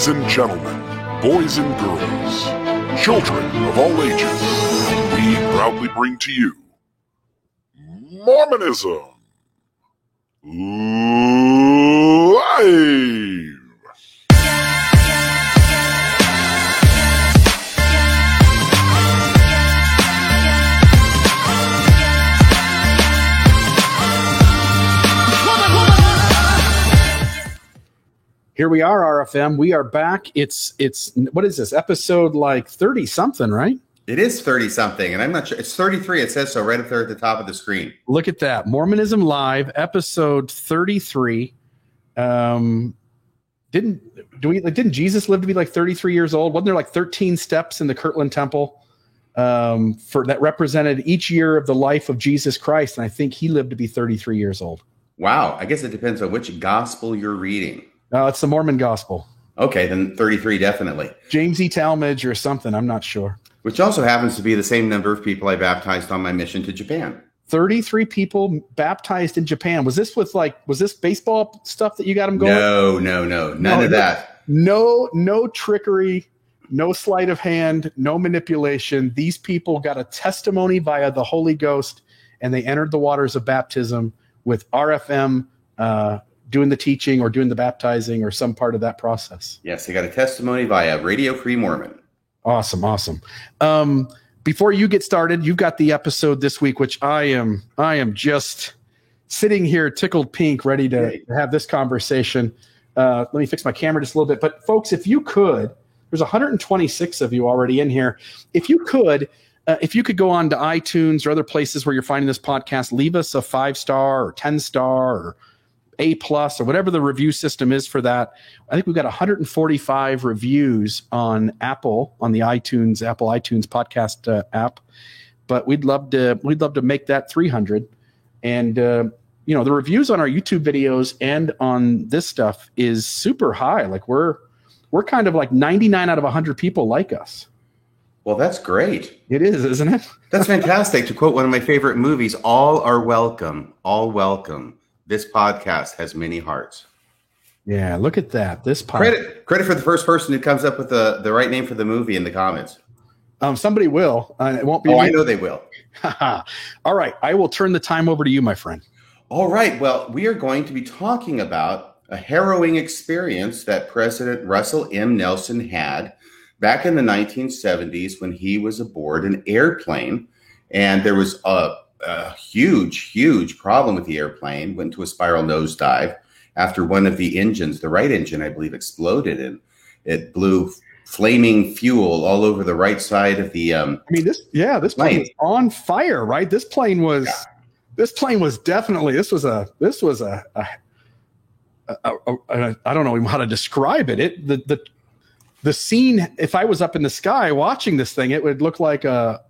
Ladies and gentlemen, boys and girls, children of all ages, we proudly bring to you Mormonism Live! Here we are, RFM. We are back. It's what is this, episode like 30 something, right? It is 30 something, and I'm not sure. It's 33. It says so right up there at the top of the screen. Look at that. Mormonism Live, episode 33. Didn't Jesus live to be like 33 years old? Wasn't there like 13 steps in the Kirtland Temple for that represented each year of the life of Jesus Christ? And I think he lived to be 33 years old. Wow. I guess it depends on which gospel you're reading. It's the Mormon gospel. Okay, then 33 definitely. James E. Talmage or something. I'm not sure. Which also happens to be the same number of people I baptized on my mission to Japan. 33 people baptized in Japan. Was this baseball stuff that you got them going? No. None of that. No trickery, no sleight of hand, no manipulation. These people got a testimony via the Holy Ghost, and they entered the waters of baptism with RFM doing the teaching or doing the baptizing or some part of that process. Yes, they got a testimony via Radio Free Mormon. Awesome. Before you get started, you've got the episode this week, which I am just sitting here tickled pink, ready to have this conversation. Let me fix my camera just a little bit. But folks, if you could, there's 126 of you already in here. If you could go on to iTunes or other places where you're finding this podcast, leave us a 5-star or 10-star or A+ or whatever the review system is for that. I think we've got 145 reviews on Apple, on the Apple iTunes podcast app. But we'd love to make that 300. And the reviews on our YouTube videos and on this stuff is super high. Like we're kind of like 99 out of 100 people like us. Well, that's great. It is, isn't it? That's fantastic. To quote one of my favorite movies, all are welcome. All welcome. This podcast has many hearts. Yeah, look at that. This podcast. Credit for the first person who comes up with the right name for the movie in the comments. Somebody will. It won't be. Oh, I know they will. All right. I will turn the time over to you, my friend. All right. Well, we are going to be talking about a harrowing experience that President Russell M. Nelson had back in the 1970s when he was aboard an airplane, and there was a huge problem with the airplane. Went to a spiral nosedive after one of the engines, the right engine, I believe, exploded, and it blew flaming fuel all over the right side of the this plane was on fire, right? This plane was definitely I don't know how to describe it. The scene, if I was up in the sky watching this thing, it would look like a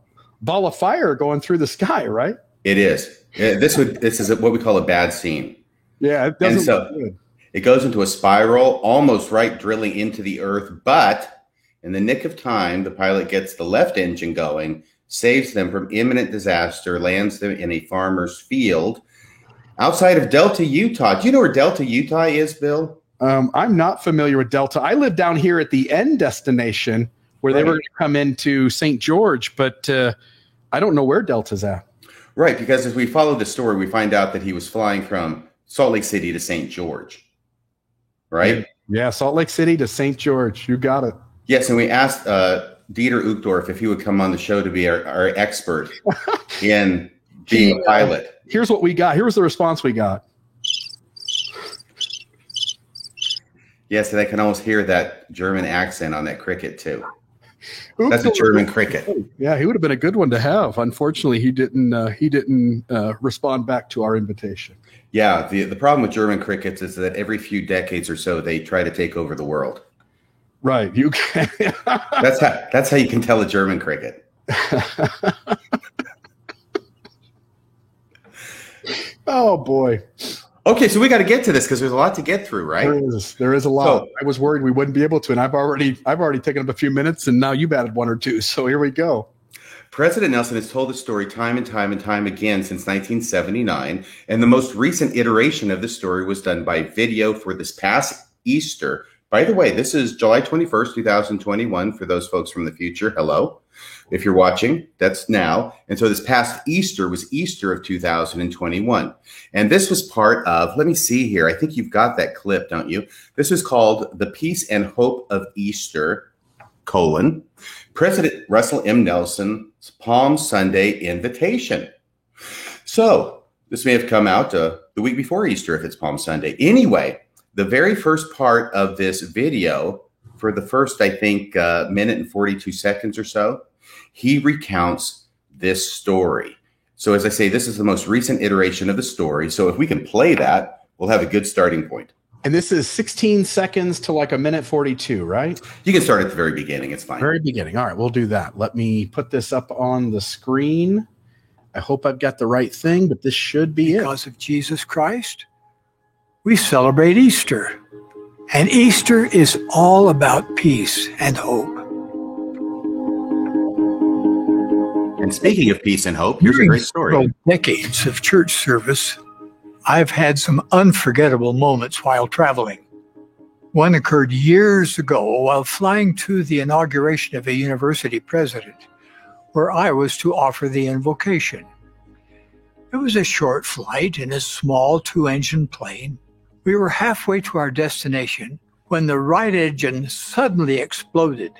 ball of fire going through the sky, right? It is. This is what we call a bad scene. Yeah, it doesn't look good. It goes into a spiral, almost right drilling into the earth, but in the nick of time, the pilot gets the left engine going, saves them from imminent disaster, lands them in a farmer's field outside of Delta, Utah. Do you know where Delta, Utah is, Bill? I'm not familiar with Delta. I live down here at the end destination where they were going to come into St. George, but I don't know where Delta's at. Right, because as we follow the story, we find out that he was flying from Salt Lake City to St. George, right? Yeah, Salt Lake City to St. George. You got it. Yes, and we asked Dieter Uchtdorf if he would come on the show to be our expert in being a pilot. Here's what we got. Here's the response we got. Yes, and I can almost hear that German accent on that cricket, too. That's a German cricket. Yeah, he would have been a good one to have. Unfortunately, he didn't respond back to our invitation. Yeah, the problem with German crickets is that every few decades or so, they try to take over the world. Right. You can. That's how you can tell a German cricket. Oh, boy. Okay, so we got to get to this because there's a lot to get through, right? There is a lot. So, I was worried we wouldn't be able to, and I've already taken up a few minutes, and now you've added one or two. So here we go. President Nelson has told the story time and time and time again since 1979, and the most recent iteration of the story was done by video for this past Easter By the way, this is July 21st, 2021 for those folks from the future. Hello. If you're watching, that's now. And so this past Easter was Easter of 2021. And this was part of, let me see here. I think you've got that clip, don't you? This is called The Peace and Hope of Easter, President Russell M. Nelson's Palm Sunday invitation. So this may have come out the week before Easter if it's Palm Sunday. Anyway, the very first part of this video, for the first, I think, minute and 42 seconds or so, he recounts this story. So as I say, this is the most recent iteration of the story. So if we can play that, we'll have a good starting point. And this is 16 seconds to like a minute 42, right? You can start at the very beginning. It's fine. Very beginning. All right, we'll do that. Let me put this up on the screen. I hope I've got the right thing, but this should be it. Because of Jesus Christ, we celebrate Easter. And Easter is all about peace and hope. And speaking of peace and hope, here's a great story. During decades of church service, I've had some unforgettable moments while traveling. One occurred years ago while flying to the inauguration of a university president, where I was to offer the invocation. It was a short flight in a small 2-engine plane. We were halfway to our destination when the right engine suddenly exploded,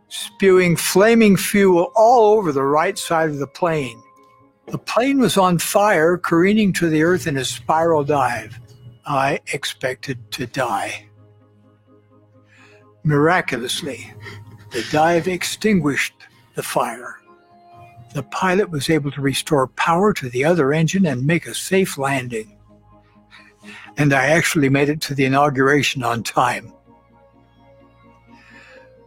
spewing flaming fuel all over the right side of the plane. The plane was on fire, careening to the earth in a spiral dive. I expected to die. Miraculously, the dive extinguished the fire. The pilot was able to restore power to the other engine and make a safe landing. And I actually made it to the inauguration on time.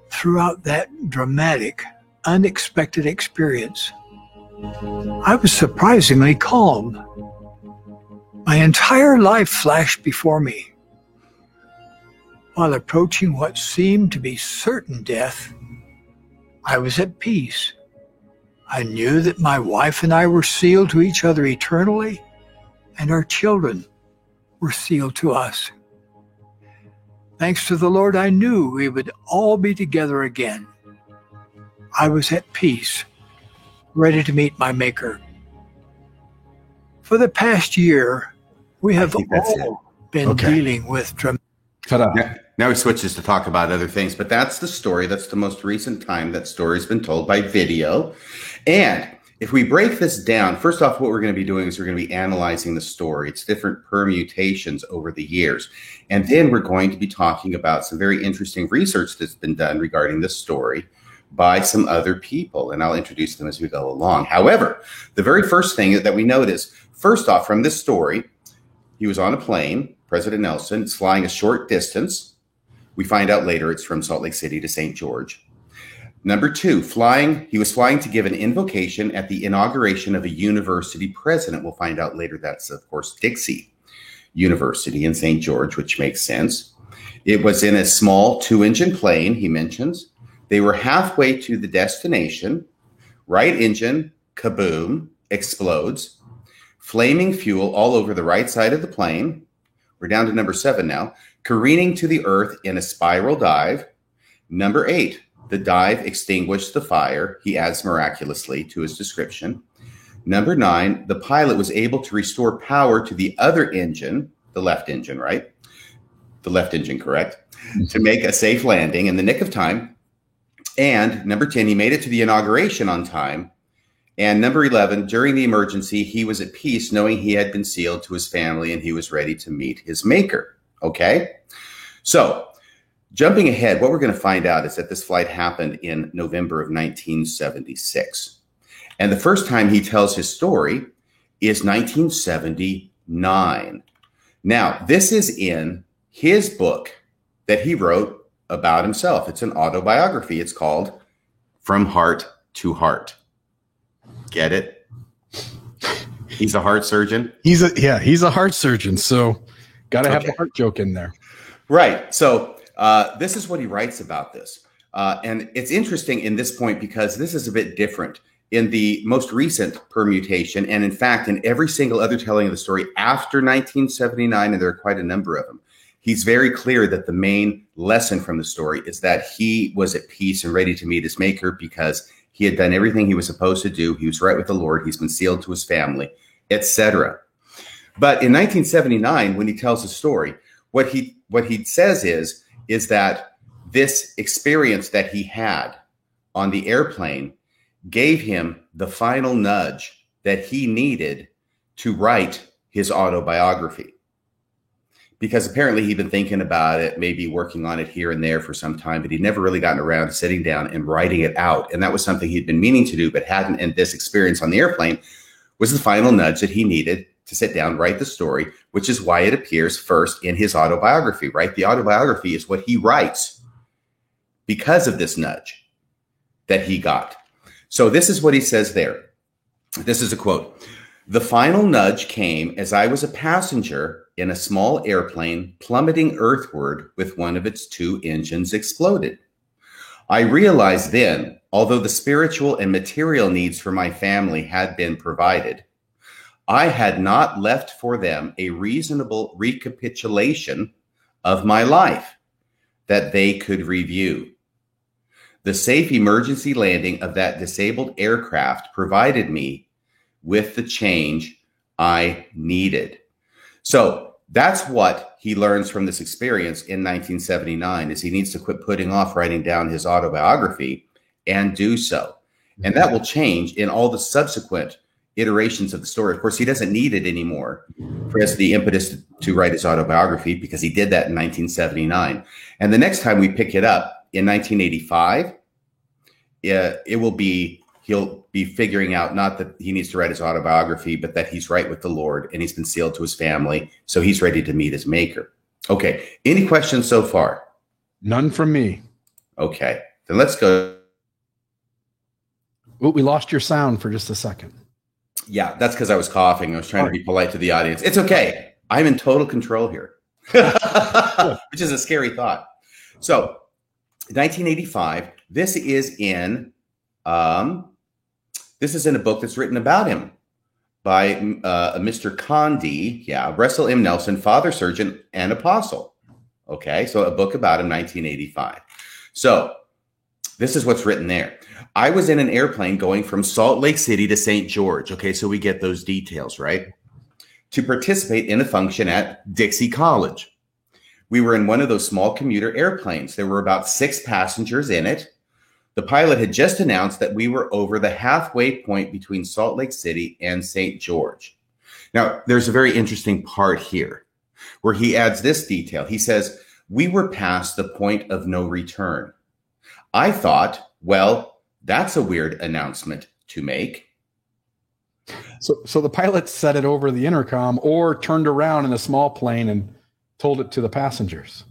Throughout that dramatic, unexpected experience, I was surprisingly calm. My entire life flashed before me. While approaching what seemed to be certain death, I was at peace. I knew that my wife and I were sealed to each other eternally, and our children were sealed to us. Thanks to the Lord, I knew we would all be together again. I was at peace, ready to meet my Maker. For the past year, we have all been dealing with dramatic. Now he switches to talk about other things, but that's the story. That's the most recent time that story's been told by video. And if we break this down, first off, what we're going to be doing is we're going to be analyzing the story, its different permutations over the years. And then we're going to be talking about some very interesting research that's been done regarding this story by some other people. And I'll introduce them as we go along. However, the very first thing that we notice, first off, from this story, he was on a plane, President Nelson, flying a short distance. We find out later it's from Salt Lake City to St. George. Number two, he was flying to give an invocation at the inauguration of a university president. We'll find out later that's, of course, Dixie University in St. George, which makes sense. It was in a small 2-engine plane, he mentions. They were halfway to the destination. Right engine, kaboom, explodes. Flaming fuel all over the right side of the plane. We're down to number 7 now. Careening to the earth in a spiral dive. Number 8, the dive extinguished the fire. He adds miraculously to his description. Number 9, the pilot was able to restore power to the other engine, the left engine, right? The left engine, correct? To make a safe landing in the nick of time. And number 10, he made it to the inauguration on time. And number 11, during the emergency, he was at peace knowing he had been sealed to his family and he was ready to meet his Maker. Okay? So, jumping ahead, what we're going to find out is that this flight happened in November of 1976. And the first time he tells his story is 1979. Now, this is in his book that he wrote about himself. It's an autobiography. It's called From Heart to Heart. Get it? He's a heart surgeon. He's a heart surgeon. So got to have the heart joke in there. Right. So this is what he writes about this. And it's interesting in this point because this is a bit different in the most recent permutation. And in fact, in every single other telling of the story after 1979, and there are quite a number of them, he's very clear that the main lesson from the story is that he was at peace and ready to meet his maker because he had done everything he was supposed to do. He was right with the Lord. He's been sealed to his family, etc. But in 1979, when he tells the story, what he says is that this experience that he had on the airplane gave him the final nudge that he needed to write his autobiography. Because apparently he'd been thinking about it, maybe working on it here and there for some time, but he'd never really gotten around to sitting down and writing it out. And that was something he'd been meaning to do, but hadn't. And this experience on the airplane was the final nudge that he needed to sit down, write the story, which is why it appears first in his autobiography, right? The autobiography is what he writes because of this nudge that he got. So this is what he says there. This is a quote. "The final nudge came as I was a passenger in a small airplane plummeting earthward with one of its two engines exploded. I realized then, although the spiritual and material needs for my family had been provided, I had not left for them a reasonable recapitulation of my life that they could review. The safe emergency landing of that disabled aircraft provided me with the change I needed." So that's what he learns from this experience in 1979, is he needs to quit putting off writing down his autobiography and do so. And that will change in all the subsequent iterations of the story. Of course, he doesn't need it anymore for the impetus to write his autobiography, because he did that in 1979. And the next time we pick it up in 1985, he'll be figuring out not that he needs to write his autobiography, but that he's right with the Lord and he's been sealed to his family. So he's ready to meet his maker. Okay. Any questions so far? None from me. Okay. Then let's go. Ooh, we lost your sound for just a second. Yeah, that's because I was coughing. I was trying to be polite to the audience. It's okay. I'm in total control here, which is a scary thought. So 1985, this is in a book that's written about him by Mr. Condi. Yeah, Russell M. Nelson, father surgeon and apostle. Okay, so a book about him, 1985. So this is what's written there. I was in an airplane going from Salt Lake City to St. George. Okay, so we get those details, right? To participate in a function at Dixie College. We were in one of those small commuter airplanes. There were about 6 passengers in it. The pilot had just announced that we were over the halfway point between Salt Lake City and St. George. Now, there's a very interesting part here where he adds this detail. He says, we were past the point of no return. I thought, well, that's a weird announcement to make. So the pilot said it over the intercom or turned around in a small plane and told it to the passengers.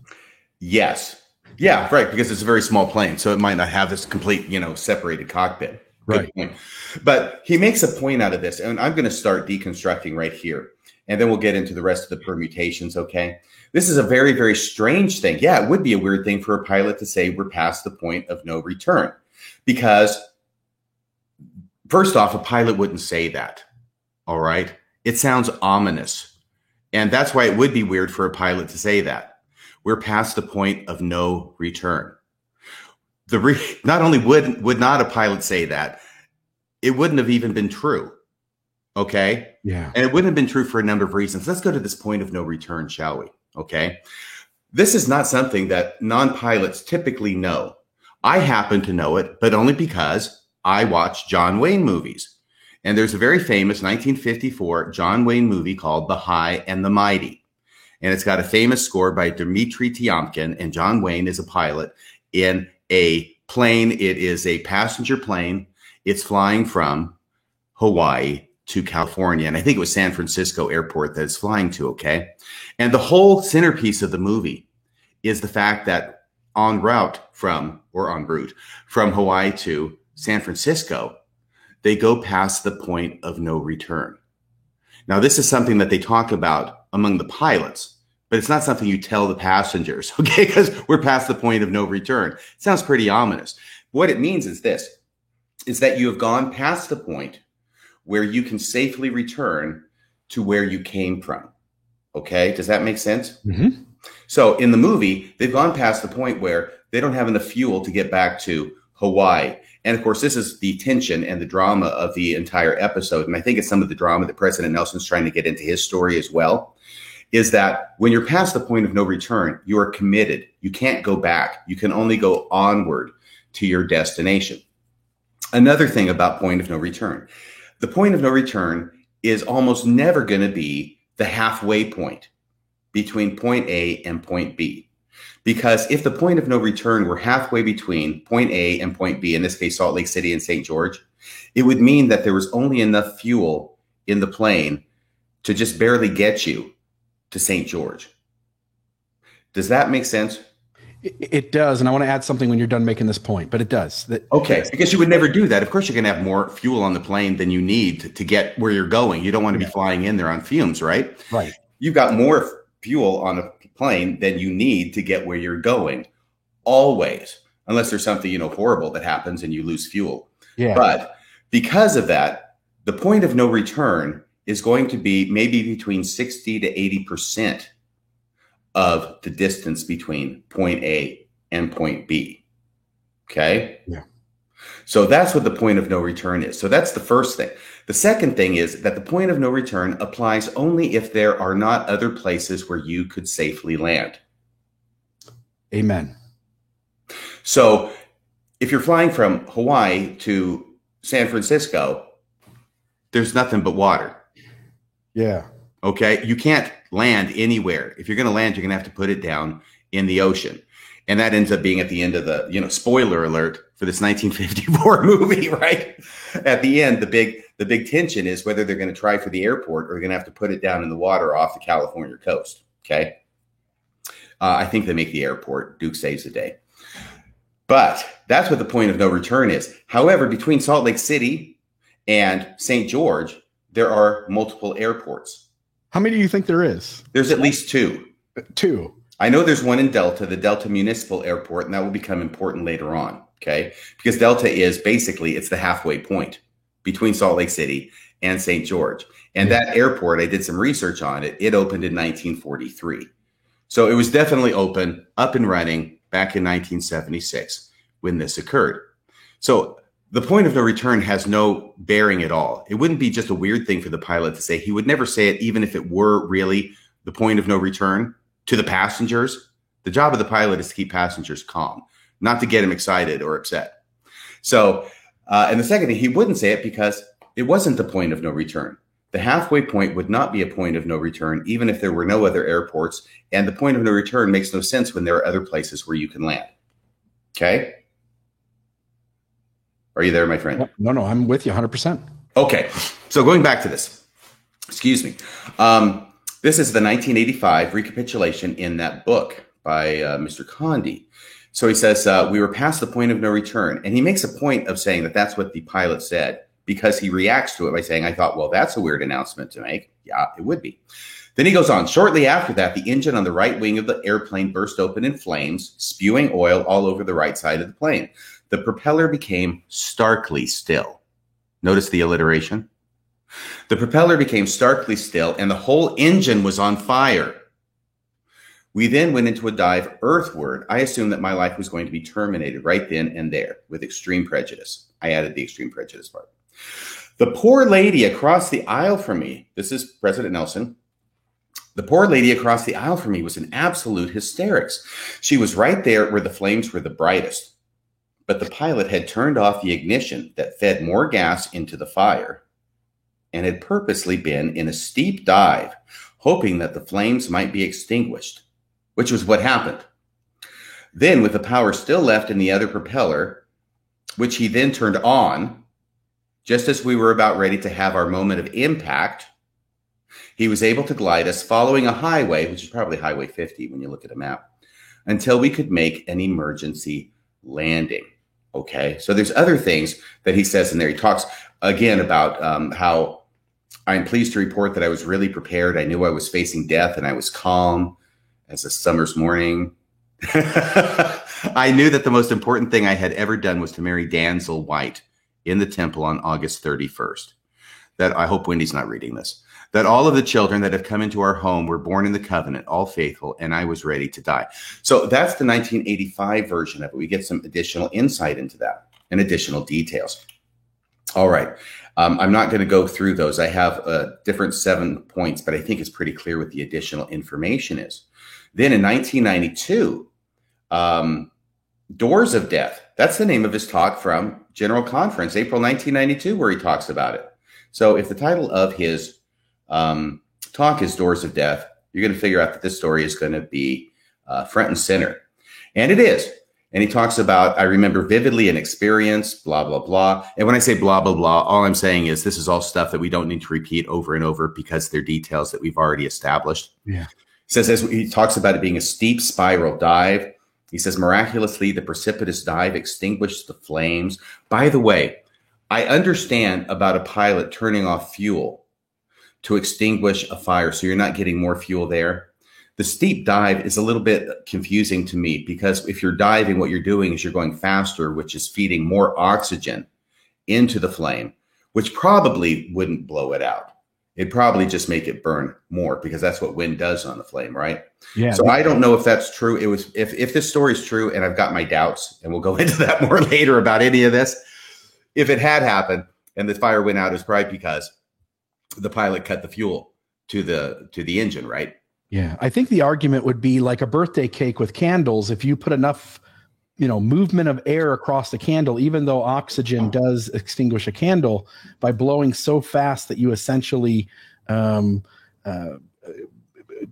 Yes. Yeah, right, because it's a very small plane, so it might not have this complete, separated cockpit. Right. But he makes a point out of this, and I'm going to start deconstructing right here, and then we'll get into the rest of the permutations, okay? This is a very, very strange thing. Yeah, it would be a weird thing for a pilot to say we're past the point of no return, because first off, a pilot wouldn't say that, all right? It sounds ominous, and that's why it would be weird for a pilot to say that. We're past the point of no return. Not only would not a pilot say that, it wouldn't have even been true. Okay? Yeah. And it wouldn't have been true for a number of reasons. Let's go to this point of no return, shall we? Okay? This is not something that non-pilots typically know. I happen to know it, but only because I watch John Wayne movies. And there's a very famous 1954 John Wayne movie called The High and the Mighty. And it's got a famous score by Dmitri Tiomkin, and John Wayne is a pilot in a plane. It is a passenger plane. It's flying from Hawaii to California. And I think it was San Francisco Airport that it's flying to, okay? And the whole centerpiece of the movie is the fact that en route from Hawaii to San Francisco, they go past the point of no return. Now, this is something that they talk about among the pilots, but it's not something you tell the passengers, okay? Because we're past the point of no return. It sounds pretty ominous. What it means is this, is that you have gone past the point where you can safely return to where you came from, okay? Does that make sense? Mm-hmm. So in the movie, they've gone past the point where they don't have enough fuel to get back to Hawaii. And of course, this is the tension and the drama of the entire episode. And I think it's some of the drama that President Nelson's trying to get into his story as well, is that when you're past the point of no return, you are committed. You can't go back. You can only go onward to your destination. Another thing about point of no return. The point of no return is almost never going to be the halfway point between point A and point B. Because if the point of no return were halfway between point A and point B, in this case, Salt Lake City and St. George, it would mean that there was only enough fuel in the plane to just barely get you to St. George. Does that make sense? It does. And I want to add something when you're done making this point, but it does. Okay, because you would never do that. Of course, you're going to have more fuel on the plane than you need to get where you're going. You don't want to be flying in there on fumes, right? Right. You've got more fuel on a plane than you need to get where you're going, always, unless there's something, horrible that happens and you lose fuel. Yeah. But because of that, the point of no return is going to be maybe between 60 to 80% of the distance between point A and point B. Okay? Yeah. So that's what the point of no return is. So that's the first thing. The second thing is that the point of no return applies only if there are not other places where you could safely land. Amen. So if you're flying from Hawaii to San Francisco, there's nothing but water. Yeah. Okay. You can't land anywhere. If you're going to land, you're going to have to put it down in the ocean. And that ends up being at the end of the, spoiler alert for this 1954 movie, right? At the end, the big tension is whether they're going to try for the airport or they're going to have to put it down in the water off the California coast. Okay. I think they make the airport. Duke saves the day. But that's what the point of no return is. However, between Salt Lake City and St. George, there are multiple airports. How many do you think there is? There's at least two. Two. I know there's one in Delta, the Delta Municipal Airport, and that will become important later on, okay? Because Delta is basically, it's the halfway point between Salt Lake City and St. George. And that airport, I did some research on it. It opened in 1943. So it was definitely open, up and running back in 1976 when this occurred. So the point of no return has no bearing at all. It wouldn't be just a weird thing for the pilot to say. He would never say it, even if it were really the point of no return to the passengers. The job of the pilot is to keep passengers calm, not to get them excited or upset. So, and the second thing, he wouldn't say it because it wasn't the point of no return. The halfway point would not be a point of no return, even if there were no other airports. And the point of no return makes no sense when there are other places where you can land. Okay? Are you there, my friend? No, I'm with you 100%. Okay. So going back to this, excuse me. This is the 1985 recapitulation in that book by Mr. Condi. So he says, we were past the point of no return. And he makes a point of saying that that's what the pilot said because he reacts to it by saying, I thought, well, that's a weird announcement to make. Yeah, it would be. Then he goes on. Shortly after that, the engine on the right wing of the airplane burst open in flames, spewing oil all over the right side of the plane. The propeller became starkly still. Notice the alliteration. The propeller became starkly still and the whole engine was on fire. We then went into a dive earthward. I assumed that my life was going to be terminated right then and there with extreme prejudice. I added the extreme prejudice part. The poor lady across the aisle from me, this is President Nelson. The poor lady across the aisle from me was in absolute hysterics. She was right there where the flames were the brightest. But the pilot had turned off the ignition that fed more gas into the fire and had purposely been in a steep dive, hoping that the flames might be extinguished, which was what happened. Then, with the power still left in the other propeller, which he then turned on, just as we were about ready to have our moment of impact, he was able to glide us following a highway, which is probably Highway 50 when you look at a map, until we could make an emergency landing. Okay, so there's other things that he says in there. He talks again about how I'm pleased to report that I was really prepared. I knew I was facing death and I was calm as a summer's morning. I knew that the most important thing I had ever done was to marry Danzel White in the temple on August 31st. That I hope Wendy's not reading this. that all of the children that have come into our home were born in the covenant, all faithful, and I was ready to die. So that's the 1985 version of it. We get some additional insight into that and additional details. All right. I'm not going to go through those. I have different 7 points, but I think it's pretty clear what the additional information is. Then in 1992, Doors of Death. That's the name of his talk from General Conference, April 1992, where he talks about it. So if the title of his talk is Doors of Death, you're going to figure out that this story is going to be front and center. And it is. And he talks about, I remember vividly an experience, blah, blah, blah. And when I say blah, blah, blah, all I'm saying is this is all stuff that we don't need to repeat over and over because they're details that we've already established. Yeah. He says, as he talks about it being a steep spiral dive, he says, miraculously, the precipitous dive extinguished the flames. By the way, I understand about a pilot turning off fuel to extinguish a fire, so you're not getting more fuel there. The steep dive is a little bit confusing to me because if you're diving, what you're doing is you're going faster, which is feeding more oxygen into the flame, which probably wouldn't blow it out. It'd probably just make it burn more because that's what wind does on the flame, right? Yeah. So I don't know if that's true. It was if this story is true, and I've got my doubts, and we'll go into that more later about any of this. If it had happened and the fire went out, it's probably because the pilot cut the fuel to the engine, right? Yeah, I think the argument would be like a birthday cake with candles. If you put enough, movement of air across the candle, even though oxygen does extinguish a candle, by blowing so fast that you essentially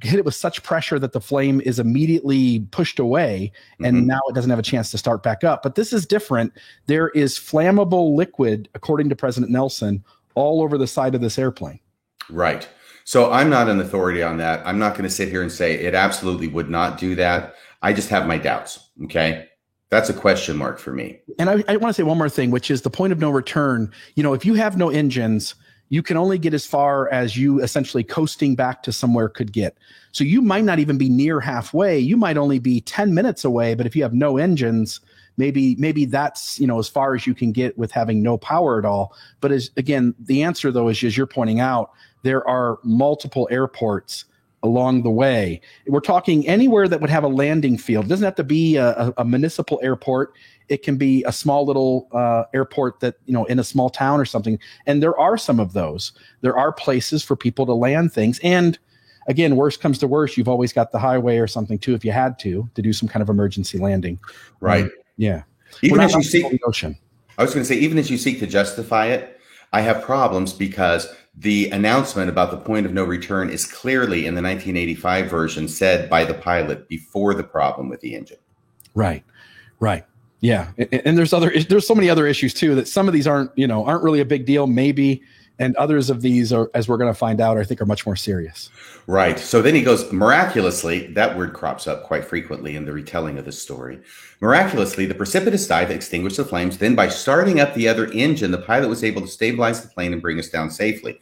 hit it with such pressure that the flame is immediately pushed away, and now it doesn't have a chance to start back up. But this is different. There is flammable liquid, according to President Nelson, all over the side of this airplane. Right. So I'm not an authority on that. I'm not going to sit here and say it absolutely would not do that. I just have my doubts. Okay. That's a question mark for me. And I want to say one more thing, which is the point of no return. If you have no engines, you can only get as far as you essentially coasting back to somewhere could get. So you might not even be near halfway. You might only be 10 minutes away. But if you have no engines, maybe that's, as far as you can get with having no power at all. But again, the answer, though, is, as you're pointing out, there are multiple airports along the way. We're talking anywhere that would have a landing field. It doesn't have to be a municipal airport. It can be a small little airport that, in a small town or something. And there are some of those. There are places for people to land things. And again, worst comes to worst, you've always got the highway or something too, if you had to do some kind of emergency landing. Right. Yeah. Even as you seek the ocean. I was going to say, even as you seek to justify it, I have problems because the announcement about the point of no return is clearly in the 1985 version said by the pilot before the problem with the engine. Right. Yeah. And there's so many other issues too, that some of these aren't really a big deal, maybe. And others of these are, as we're going to find out, I think are much more serious. Right. So then he goes, miraculously, that word crops up quite frequently in the retelling of the story. Miraculously, the precipitous dive extinguished the flames. Then by starting up the other engine, the pilot was able to stabilize the plane and bring us down safely.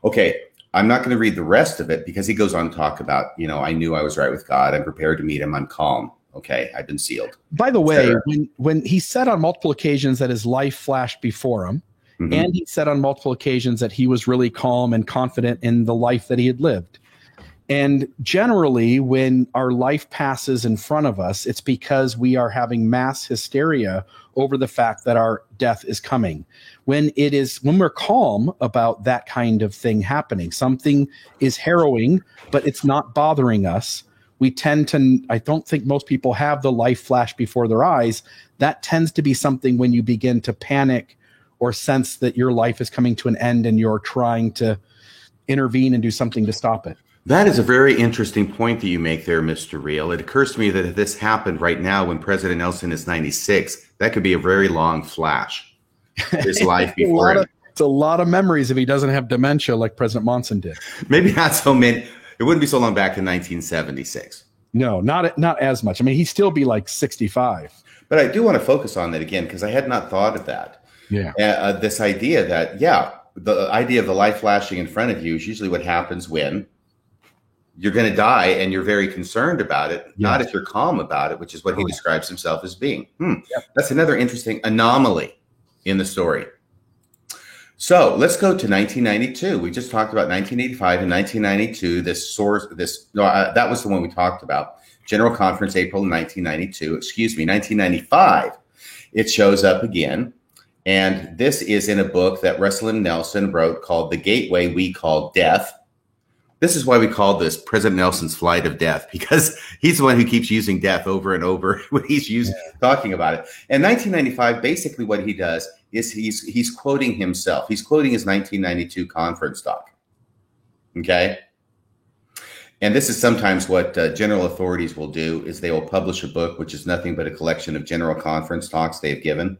Okay. I'm not going to read the rest of it because he goes on to talk about, I knew I was right with God. I'm prepared to meet him. I'm calm. Okay. I've been sealed. By the way, when he said on multiple occasions that his life flashed before him, and he said on multiple occasions that he was really calm and confident in the life that he had lived. And generally, when our life passes in front of us, it's because we are having mass hysteria over the fact that our death is coming. When we're calm about that kind of thing happening, something is harrowing, but it's not bothering us. We tend to, I don't think most people have the life flash before their eyes. That tends to be something when you begin to panic or sense that your life is coming to an end and you're trying to intervene and do something to stop it. That is a very interesting point that you make there, Mr. Real. It occurs to me that if this happened right now when President Nelson is 96, that could be a very long flash. His life before him. It's a lot of memories if he doesn't have dementia like President Monson did. Maybe not so many. It wouldn't be so long back in 1976. No, not as much. I mean, he'd still be like 65. But I do want to focus on that again because I had not thought of that. Yeah. This idea that, the idea of the life flashing in front of you is usually what happens when you're going to die and you're very concerned about it, not if you're calm about it, which is what he describes himself as being. That's another interesting anomaly in the story. So let's go to 1992. We just talked about 1985 and 1992. That was the one we talked about. General Conference, April 1992. 1995. It shows up again. And this is in a book that Russell M. Nelson wrote called The Gateway We Call Death. This is why we call this President Nelson's Flight of Death, because he's the one who keeps using death over and over when he's talking about it. And 1995, basically what he does is he's quoting himself. He's quoting his 1992 conference talk. Okay? And this is sometimes what general authorities will do, is they will publish a book which is nothing but a collection of general conference talks they've given.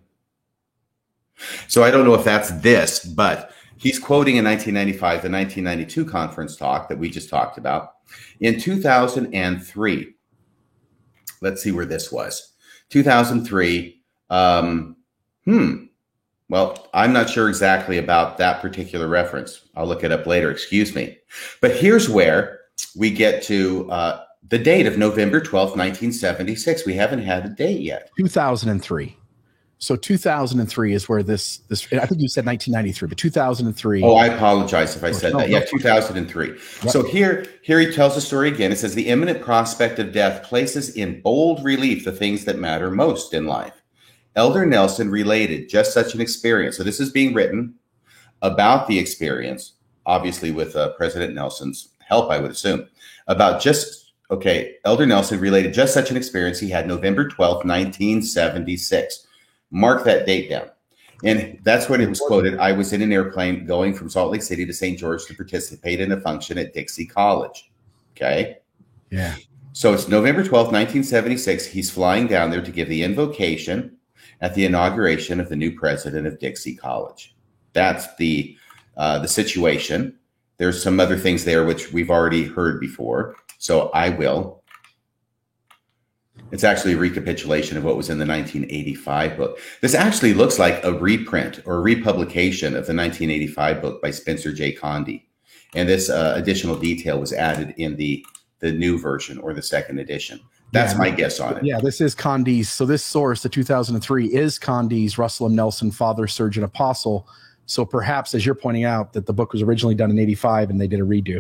So I don't know if that's this, but he's quoting in 1995 the 1992 conference talk that we just talked about. In 2003, let's see where this was. 2003. Well, I'm not sure exactly about that particular reference. I'll look it up later. Excuse me. But here's where we get to the date of November 12th, 1976. We haven't had a date yet. 2003. So 2003 is where this I think you said 1993, but 2003. Oh, I apologize if I said that. Yeah, 2003. Yep. So here he tells the story again. It says, the imminent prospect of death places in bold relief the things that matter most in life. Elder Nelson related just such an experience. So this is being written about the experience, obviously with President Nelson's help, I would assume, Elder Nelson related just such an experience he had November 12th, 1976. Mark that date down. And that's when it was quoted. I was in an airplane going from Salt Lake City to St. George to participate in a function at Dixie College. Okay. Yeah. So it's November 12th, 1976. He's flying down there to give the invocation at the inauguration of the new president of Dixie College. That's the situation. There's some other things there which we've already heard before. So I will. It's actually a recapitulation of what was in the 1985 book. This actually looks like a reprint or a republication of the 1985 book by Spencer J. Condie. And this additional detail was added in the new version or the second edition. That's my guess on it. Yeah, this is Condie's. So this source, the 2003, is Condie's Russell M. Nelson, Father, Surgeon, Apostle. So perhaps, as you're pointing out, that the book was originally done in 85 and they did a redo.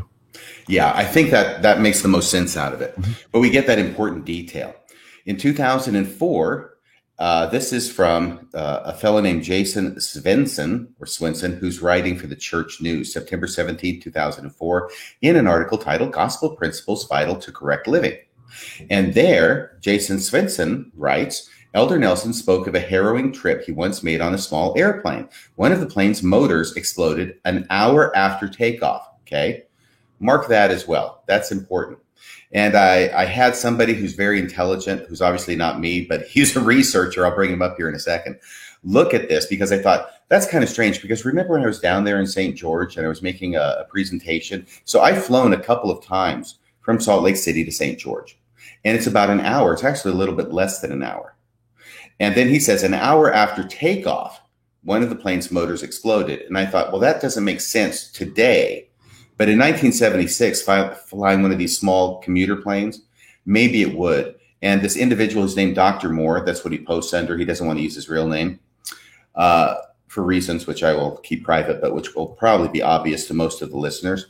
Yeah, I think that makes the most sense out of it. Mm-hmm. But we get that important detail. In 2004, this is from a fellow named Jason Swenson, who's writing for the Church News, September 17, 2004, in an article titled Gospel Principles Vital to Correct Living. And there, Jason Swenson writes, Elder Nelson spoke of a harrowing trip he once made on a small airplane. One of the plane's motors exploded an hour after takeoff. Okay, mark that as well. That's important. And I had somebody who's very intelligent, who's obviously not me, but he's a researcher. I'll bring him up here in a second. Look at this, because I thought that's kind of strange, because remember when I was down there in St. George and I was making a presentation? So I've flown a couple of times from Salt Lake City to St. George, and it's about an hour. It's actually a little bit less than an hour. And then he says an hour after takeoff, one of the plane's motors exploded. And I thought, well, that doesn't make sense today. But in 1976, flying one of these small commuter planes, maybe it would. And this individual is named Dr. Moore. That's what he posts under. He doesn't want to use his real name for reasons which I will keep private, but which will probably be obvious to most of the listeners.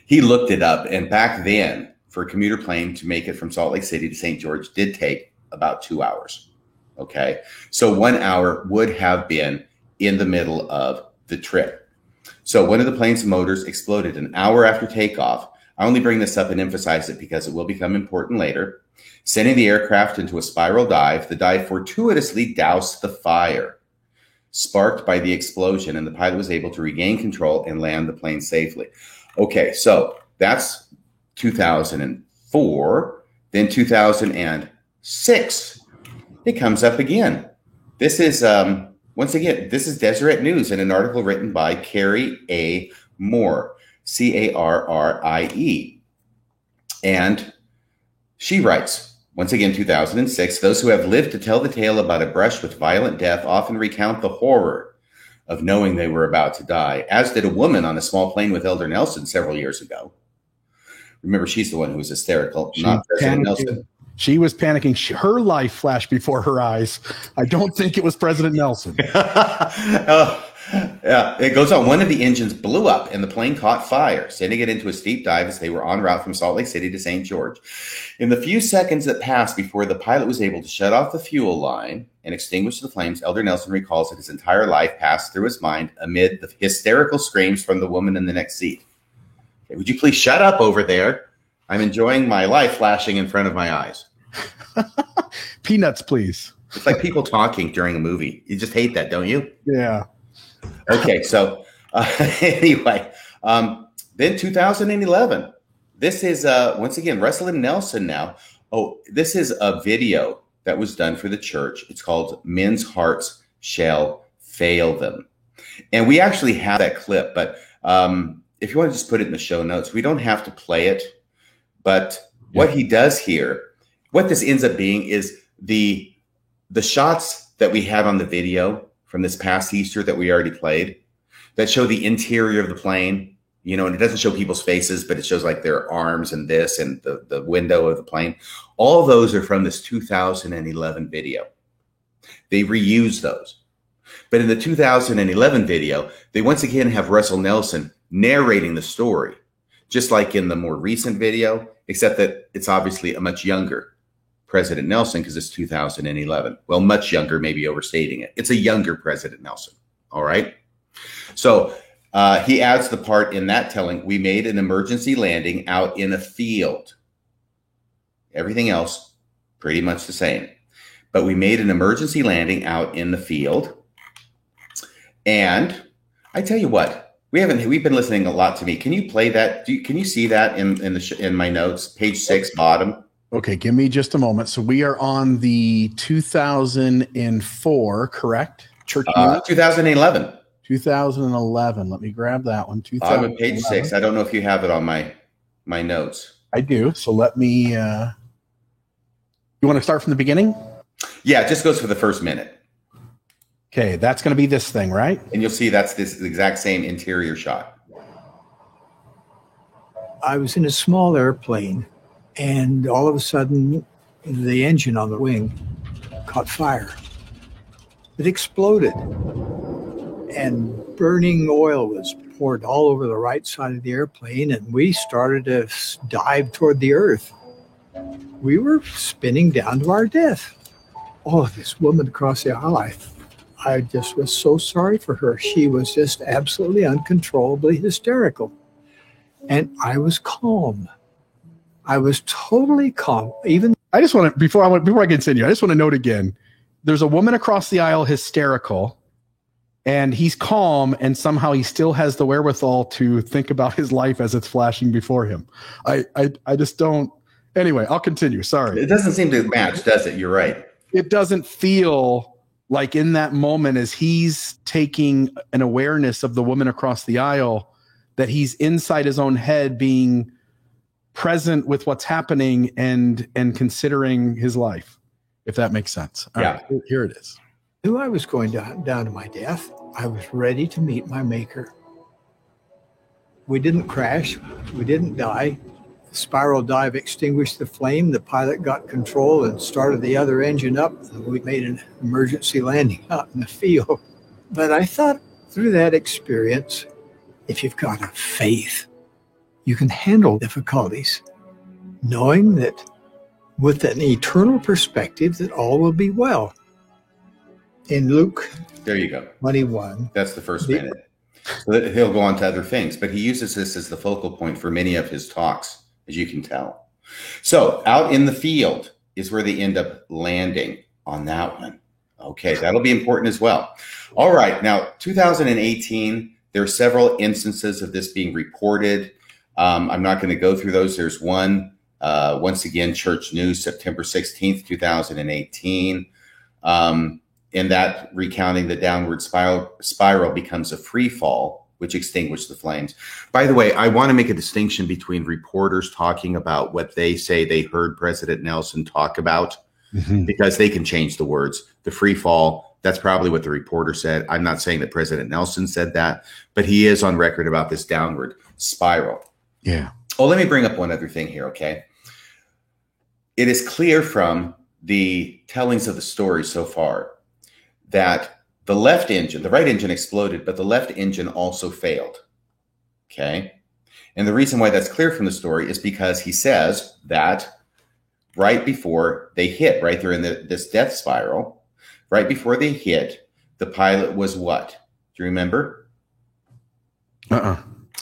He looked it up. And back then, for a commuter plane to make it from Salt Lake City to St. George did take about 2 hours. Okay. So 1 hour would have been in the middle of the trip. So one of the plane's motors exploded an hour after takeoff. I only bring this up and emphasize it because it will become important later. Sending the aircraft into a spiral dive, the dive fortuitously doused the fire, sparked by the explosion, and the pilot was able to regain control and land the plane safely. Okay, so that's 2004. Then 2006, it comes up again. This is... Once again, this is Deseret News in an article written by Carrie A. Moore, Carrie. And she writes, once again, 2006, those who have lived to tell the tale about a brush with violent death often recount the horror of knowing they were about to die, as did a woman on a small plane with Elder Nelson several years ago. Remember, she's the one who was hysterical, not President Nelson. She was panicking. Her life flashed before her eyes. I don't think it was President Nelson. Yeah, it goes on. One of the engines blew up and the plane caught fire, sending it into a steep dive as they were en route from Salt Lake City to St. George. In the few seconds that passed before the pilot was able to shut off the fuel line and extinguish the flames, Elder Nelson recalls that his entire life passed through his mind amid the hysterical screams from the woman in the next seat. Okay, would you please shut up over there? I'm enjoying my life flashing in front of my eyes. Peanuts, please. It's like people talking during a movie. You just hate that, don't you? Yeah. Okay, so anyway, then 2011. This is, once again, Russell M. Nelson now. Oh, this is a video that was done for the church. It's called Men's Hearts Shall Fail Them. And we actually have that clip, but if you want to just put it in the show notes, we don't have to play it. But what he does here, what this ends up being is the shots that we had on the video from this past Easter that we already played that show the interior of the plane, you know, and it doesn't show people's faces, but it shows like their arms and this and the window of the plane. All those are from this 2011 video. They reuse those. But in the 2011 video, they once again have Russell Nelson narrating the story, just like in the more recent video, except that it's obviously a much younger President Nelson because it's 2011. Well, much younger, maybe overstating it. It's a younger President Nelson. All right. So he adds the part in that telling, we made an emergency landing out in a field. Everything else, pretty much the same. But we made an emergency landing out in the field. And I tell you what, we've been listening a lot to me. Can you play that? Can you see that in my notes, page 6, bottom? Okay, give me just a moment. So we are on the 2004, correct? Church 2011. 2011. Let me grab that one. I'm on page 6. I don't know if you have it on my notes. I do. So let me. You want to start from the beginning? Yeah, it just goes for the first minute. Okay, that's going to be this thing, right? And you'll see that's this exact same interior shot. I was in a small airplane, and all of a sudden, the engine on the wing caught fire. It exploded, and burning oil was poured all over the right side of the airplane, and we started to dive toward the earth. We were spinning down to our death. Oh, this woman across the aisle, I just was so sorry for her. She was just absolutely uncontrollably hysterical. And I was calm. I was totally calm. Even I just want to before I continue, I just want to note again, there's a woman across the aisle hysterical, and he's calm, and somehow he still has the wherewithal to think about his life as it's flashing before him. I just don't. Anyway, I'll continue. Sorry. It doesn't seem to match, does it? You're right. It doesn't feel like in that moment, as he's taking an awareness of the woman across the aisle, that he's inside his own head being present with what's happening and considering his life, if that makes sense. All right, here it is. Knew I was going down to my death. I was ready to meet my maker. We didn't crash. We didn't die. The spiral dive extinguished the flame. The pilot got control and started the other engine up. And we made an emergency landing out in the field. But I thought through that experience, if you've got a faith, you can handle difficulties, knowing that with an eternal perspective that all will be well. In Luke, there you go. 21. That's the first minute. So that he'll go on to other things, but he uses this as the focal point for many of his talks, as you can tell. So out in the field is where they end up landing on that one. Okay, that'll be important as well. All right, now 2018, there are several instances of this being reported. I'm not going to go through those. There's one, once again, Church News, September 16th, 2018. In that recounting the downward spiral becomes a free fall, which extinguished the flames. By the way, I want to make a distinction between reporters talking about what they say they heard President Nelson talk about, because they can change the words. The free fall, that's probably what the reporter said. I'm not saying that President Nelson said that, but he is on record about this downward spiral. Yeah. Oh, let me bring up one other thing here, okay? It is clear from the tellings of the story so far that the left engine, the right engine exploded, but the left engine also failed. Okay. And the reason why that's clear from the story is because he says that right before they hit, right, they're in this death spiral, right before they hit, the pilot was what? Do you remember?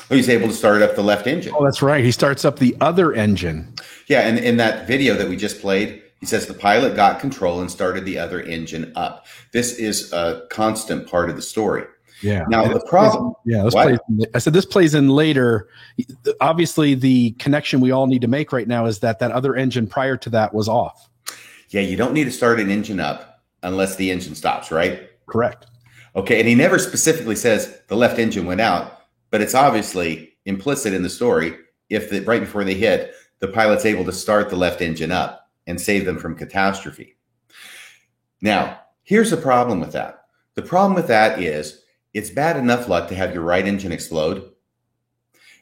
He's able to start up the left engine. Oh, that's right. He starts up the other engine. Yeah, and in that video that we just played, he says the pilot got control and started the other engine up. This is a constant part of the story. Yeah. Now the problem. This plays in later. Obviously, the connection we all need to make right now is that other engine prior to that was off. Yeah, you don't need to start an engine up unless the engine stops, right? Correct. Okay, and he never specifically says the left engine went out. But it's obviously implicit in the story if right before they hit, the pilot's able to start the left engine up and save them from catastrophe. Now, here's the problem with that. The problem with that is it's bad enough luck to have your right engine explode.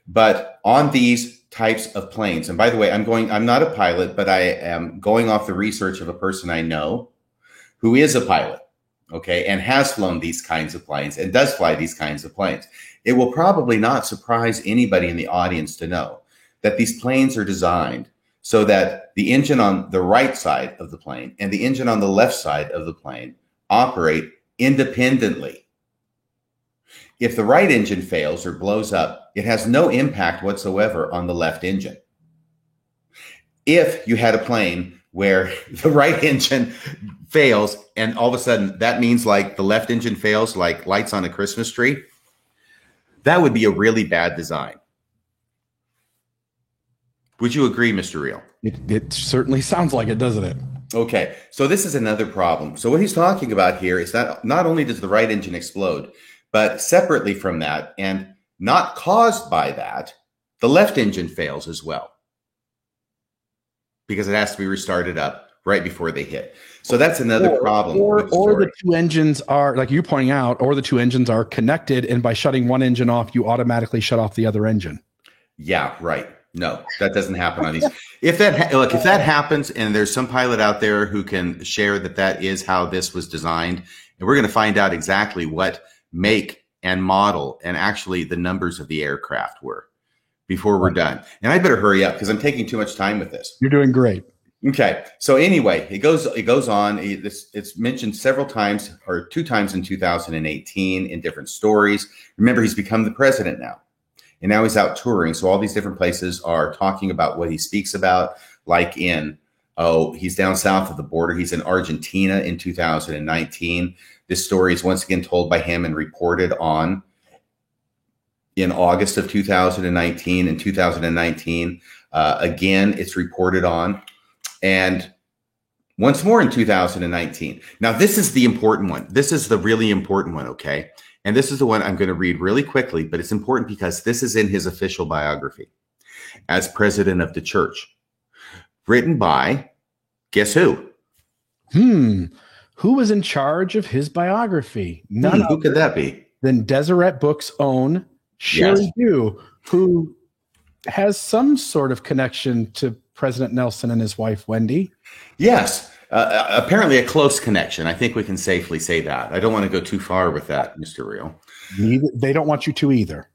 But on these types of planes, and by the way, I'm not a pilot, but I am going off the research of a person I know who is a pilot, okay, and has flown these kinds of planes and does fly these kinds of planes. It will probably not surprise anybody in the audience to know that these planes are designed so that the engine on the right side of the plane and the engine on the left side of the plane operate independently. If the right engine fails or blows up, it has no impact whatsoever on the left engine. If you had a plane where the right engine fails and all of a sudden that means like the left engine fails like lights on a Christmas tree, that would be a really bad design. Would you agree, Mr. Real? It certainly sounds like it, doesn't it? Okay, so this is another problem. So what he's talking about here is that not only does the right engine explode, but separately from that and not caused by that, the left engine fails as well because it has to be restarted up right before they hit. So that's another problem. Or the two engines are, like you're pointing out, or the two engines are connected, and by shutting one engine off, you automatically shut off the other engine. Yeah, right. No, that doesn't happen on these. If that happens, and there's some pilot out there who can share that is how this was designed, and we're going to find out exactly what make and model and actually the numbers of the aircraft were before we're done. And I better hurry up because I'm taking too much time with this. You're doing great. Okay. So anyway, it goes on. It's mentioned several times or 2 times in 2018 in different stories. Remember, he's become the president now. And now he's out touring. So all these different places are talking about what he speaks about, like he's down south of the border. He's in Argentina in 2019. This story is once again told by him and reported on in August of 2019. In 2019, again, it's reported on. And once more in 2019. Now, this is the important one. This is the really important one, okay? And this is the one I'm going to read really quickly, but it's important because this is in his official biography as president of the church. Written by, guess who? Who was in charge of his biography? Who could that be? Than Deseret Books' own Sherry Dew, who has some sort of connection to President Nelson and his wife, Wendy. Yes. Apparently a close connection. I think we can safely say that. I don't want to go too far with that, Mr. Real. They don't want you to either.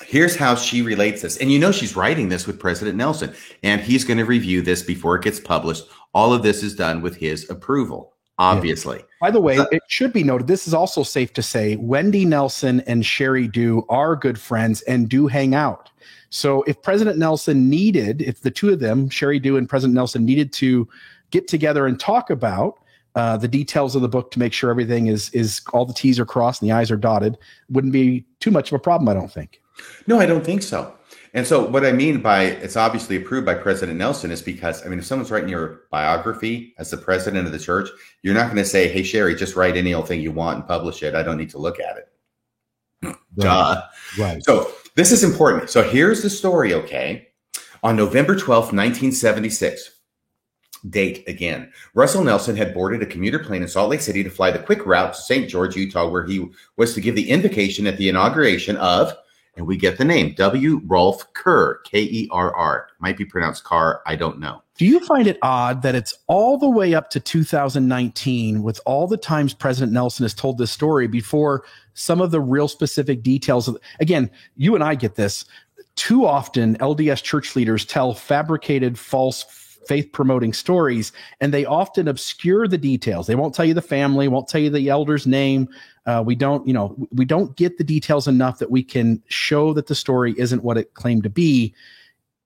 Here's how she relates this. And she's writing this with President Nelson, and he's going to review this before it gets published. All of this is done with his approval, obviously. Yeah. By the way, it should be noted, this is also safe to say, Wendy Nelson and Sherry Dew are good friends and do hang out. So if President Nelson if the two of them, Sherry Dew and President Nelson, needed to get together and talk about the details of the book to make sure everything is all the T's are crossed and the I's are dotted, wouldn't be too much of a problem, I don't think. No, I don't think so. And so what I mean by it's obviously approved by President Nelson is because, if someone's writing your biography as the president of the church, you're not going to say, hey, Sherry, just write any old thing you want and publish it. I don't need to look at it. Right. Duh. Right. So this is important. So here's the story, okay? On November 12th, 1976, date again, Russell Nelson had boarded a commuter plane in Salt Lake City to fly the quick route to St. George, Utah, where he was to give the invocation at the inauguration of, And we get the name W. Rolf Kerr, Kerr. Might be pronounced Carr. I don't know. Do you find it odd that it's all the way up to 2019 with all the times President Nelson has told this story before some of the real specific details? Again, you and I get this. Too often, LDS church leaders tell fabricated, false, faith-promoting stories, and they often obscure the details. They won't tell you the family, won't tell you the elder's name. We don't get the details enough that we can show that the story isn't what it claimed to be.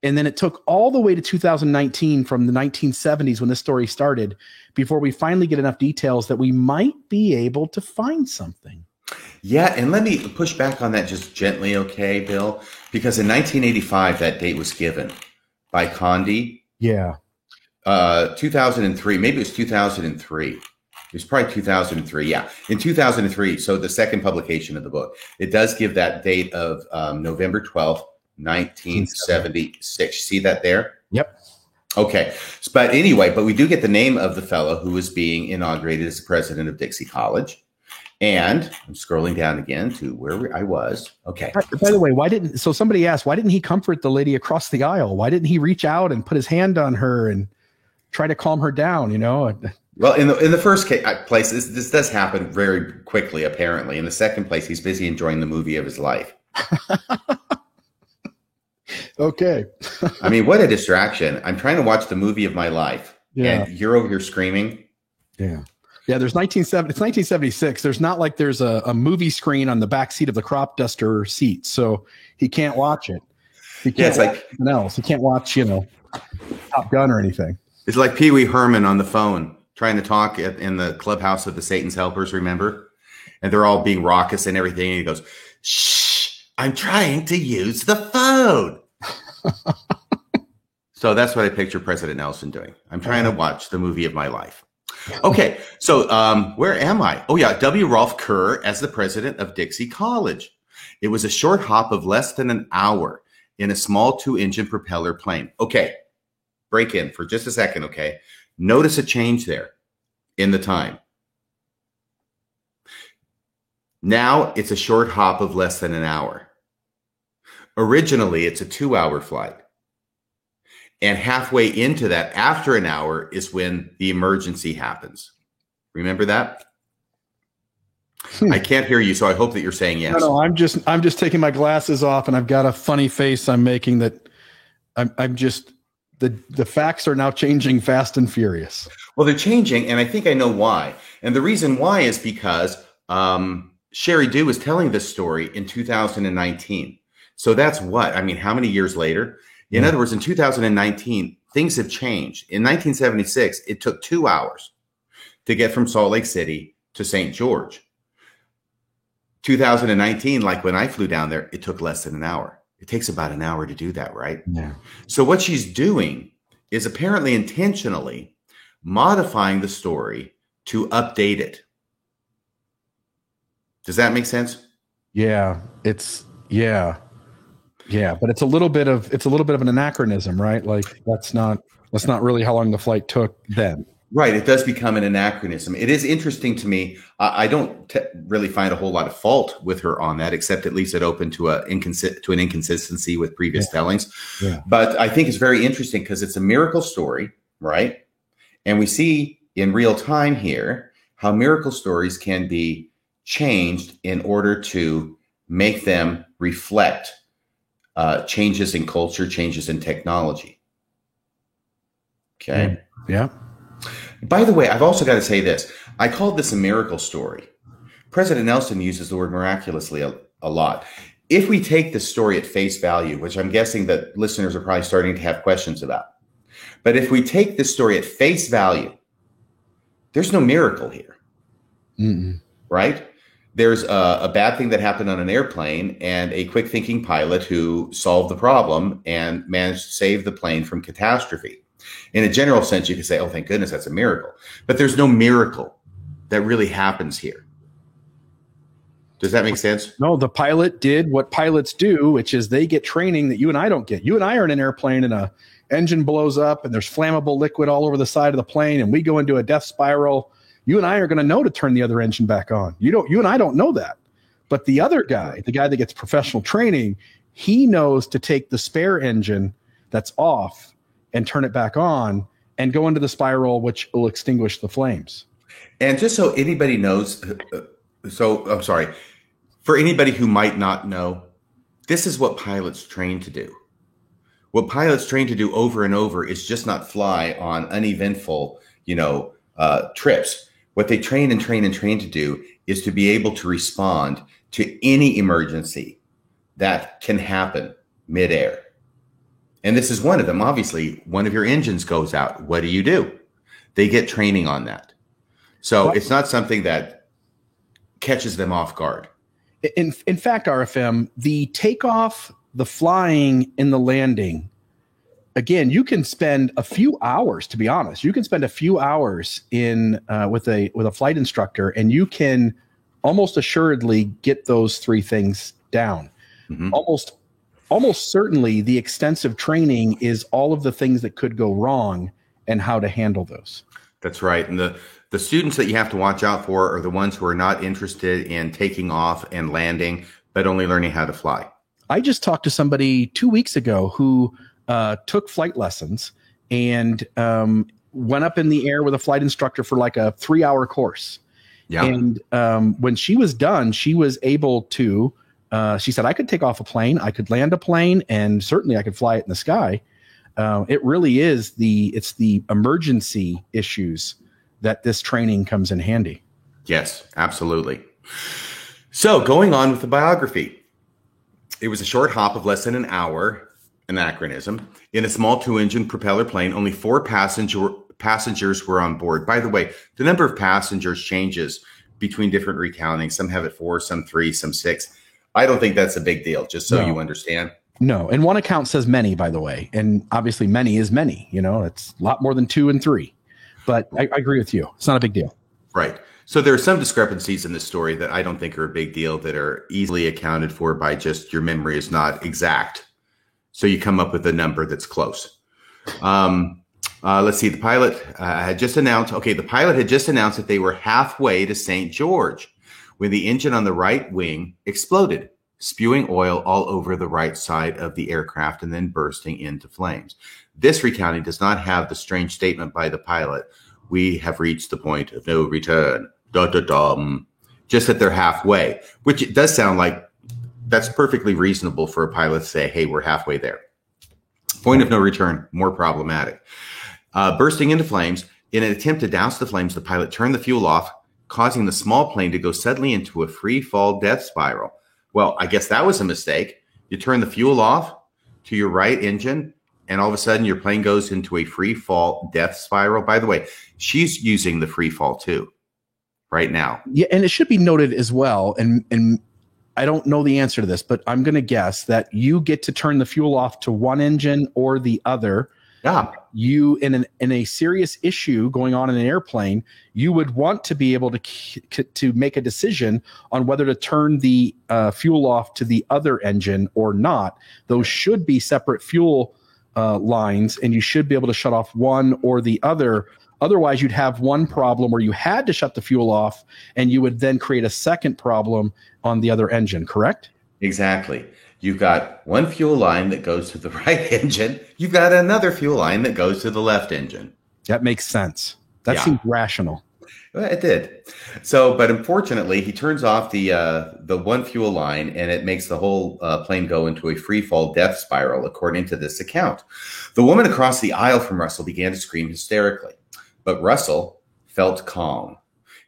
And then it took all the way to 2019 from the 1970s when this story started before we finally get enough details that we might be able to find something. Yeah, and let me push back on that just gently, okay, Bill? Because in 1985, that date was given by Condi. Yeah. 2003, maybe it was 2003. It was probably 2003. Yeah, in 2003. So the second publication of the book, it does give that date of November 12th, 1976. See that there? Yep. Okay. But anyway, we do get the name of the fellow who was being inaugurated as the president of Dixie College. And I'm scrolling down again to where I was. Okay. By the way, somebody asked, why didn't he comfort the lady across the aisle? Why didn't he reach out and put his hand on her and try to calm her down, you know? Well, in the first place, this does happen very quickly, apparently. In the second place, he's busy enjoying the movie of his life. Okay. I mean, what a distraction. I'm trying to watch the movie of my life. Yeah. And you're over here screaming. Yeah. Yeah, it's 1976. There's not like there's a movie screen on the back seat of the crop duster seat, so he can't watch it. He can't watch anything else. He can't watch, Top Gun or anything. It's like Pee Wee Herman on the phone trying to talk in the clubhouse of the Satan's Helpers, remember? And they're all being raucous and everything. And he goes, "Shh, I'm trying to use the phone." So that's what I picture President Nelson doing. I'm trying to watch the movie of my life. Okay, so where am I? Oh, yeah, W. Rolf Kerr as the president of Dixie College. It was a short hop of less than an hour in a small 2-engine propeller plane. Okay, break in for just a second, okay? Notice a change there in the time. Now it's a short hop of less than an hour. Originally, it's a 2-hour flight. And halfway into that, after an hour, is when the emergency happens. Remember that? I can't hear you, so I hope that you're saying yes. No, I'm just taking my glasses off, and I've got a funny face I'm making that I'm just the facts are now changing fast and furious. Well, they're changing, and I think I know why. And the reason why is because Sherry Dew was telling this story in 2019. So that's what? I mean, how many years later? In other words, in 2019, things have changed. In 1976, it took 2 hours to get from Salt Lake City to St. George. 2019, like when I flew down there, it took less than an hour. It takes about an hour to do that, right? Yeah. So what she's doing is apparently intentionally modifying the story to update it. Does that make sense? Yeah, Yeah, but it's a little bit of an anachronism, right? Like that's not really how long the flight took then. Right. It does become an anachronism. It is interesting to me. I don't really find a whole lot of fault with her on that, except it leaves it open to an inconsistency with previous tellings. Yeah. But I think it's very interesting because it's a miracle story, right? And we see in real time here how miracle stories can be changed in order to make them reflect changes in culture, changes in technology. Okay. Yeah. By the way, I've also got to say this. I called this a miracle story. President Nelson uses the word miraculously a lot. If we take this story at face value, which I'm guessing that listeners are probably starting to have questions about, but if we take this story at face value, there's no miracle here. Right? There's a bad thing that happened on an airplane and a quick thinking pilot who solved the problem and managed to save the plane from catastrophe. In a general sense, you could say, oh, thank goodness, that's a miracle. But there's no miracle that really happens here. Does that make sense? No, the pilot did what pilots do, which is they get training that you and I don't get. You and I are in an airplane and a engine blows up and there's flammable liquid all over the side of the plane and we go into a death spiral. You and I are going to know to turn the other engine back on. You and I don't know that. But the other guy, the guy that gets professional training, he knows to take the spare engine that's off and turn it back on and go into the spiral, which will extinguish the flames. And just so anybody knows, I'm sorry, for anybody who might not know, this is what pilots train to do. What pilots train to do over and over is just not fly on uneventful, trips. What they train to do is to be able to respond to any emergency that can happen midair. And this is one of them. Obviously, one of your engines goes out. What do? They get training on that. So it's not something that catches them off guard. In fact, RFM, the takeoff, the flying, and the landing, again, you can spend a few hours, to be honest. You can spend a few hours with a flight instructor, and you can almost assuredly get those three things down. Mm-hmm. Almost certainly the extensive training is all of the things that could go wrong and how to handle those. That's right. And the students that you have to watch out for are the ones who are not interested in taking off and landing, but only learning how to fly. I just talked to somebody 2 weeks ago who took flight lessons and went up in the air with a flight instructor for like a 3-hour course. Yeah. And when she was done, she was able to, she said, I could take off a plane, I could land a plane, and certainly I could fly it in the sky. It really is it's the emergency issues that this training comes in handy. Yes, absolutely. So going on with the biography, it was a short hop of less than an hour, anachronism, in a small 2-engine propeller plane. Only 4 passengers were on board. By the way, the number of passengers changes between different recountings. Some have it 4, some 3, some 6. I don't think that's a big deal, just so you understand. No, and one account says many, by the way, and obviously many is many. It's a lot more than 2 and 3. But I agree with you. It's not a big deal. Right. So there are some discrepancies in this story that I don't think are a big deal, that are easily accounted for by just your memory is not exact. So you come up with a number that's close. Let's see. The pilot had just announced that they were halfway to St. George when the engine on the right wing exploded, spewing oil all over the right side of the aircraft and then bursting into flames. This recounting does not have the strange statement by the pilot, "We have reached the point of no return," just that they're halfway, which it does sound like that's perfectly reasonable for a pilot to say, hey, we're halfway there. Point of no return, more problematic. Bursting into flames. In an attempt to douse the flames, the pilot turned the fuel off, causing the small plane to go suddenly into a free fall death spiral. Well, I guess that was a mistake. You turn the fuel off to your right engine, and all of a sudden your plane goes into a free fall death spiral. By the way, she's using the free fall too right now. Yeah, and it should be noted as well, and I don't know the answer to this, but I'm going to guess that you get to turn the fuel off to one engine or the other. Yeah. You, in a serious issue going on in an airplane, you would want to be able to make a decision on whether to turn the fuel off to the other engine or not. Those should be separate fuel lines, and you should be able to shut off one or the other. Otherwise, you'd have one problem where you had to shut the fuel off, and you would then create a second problem on the other engine, correct? Exactly. You've got one fuel line that goes to the right engine. You've got another fuel line that goes to the left engine. That makes sense. That seems rational. Well, it did. So, but unfortunately, he turns off the one fuel line, and it makes the whole plane go into a free fall death spiral, according to this account. The woman across the aisle from Russell began to scream hysterically, but Russell felt calm.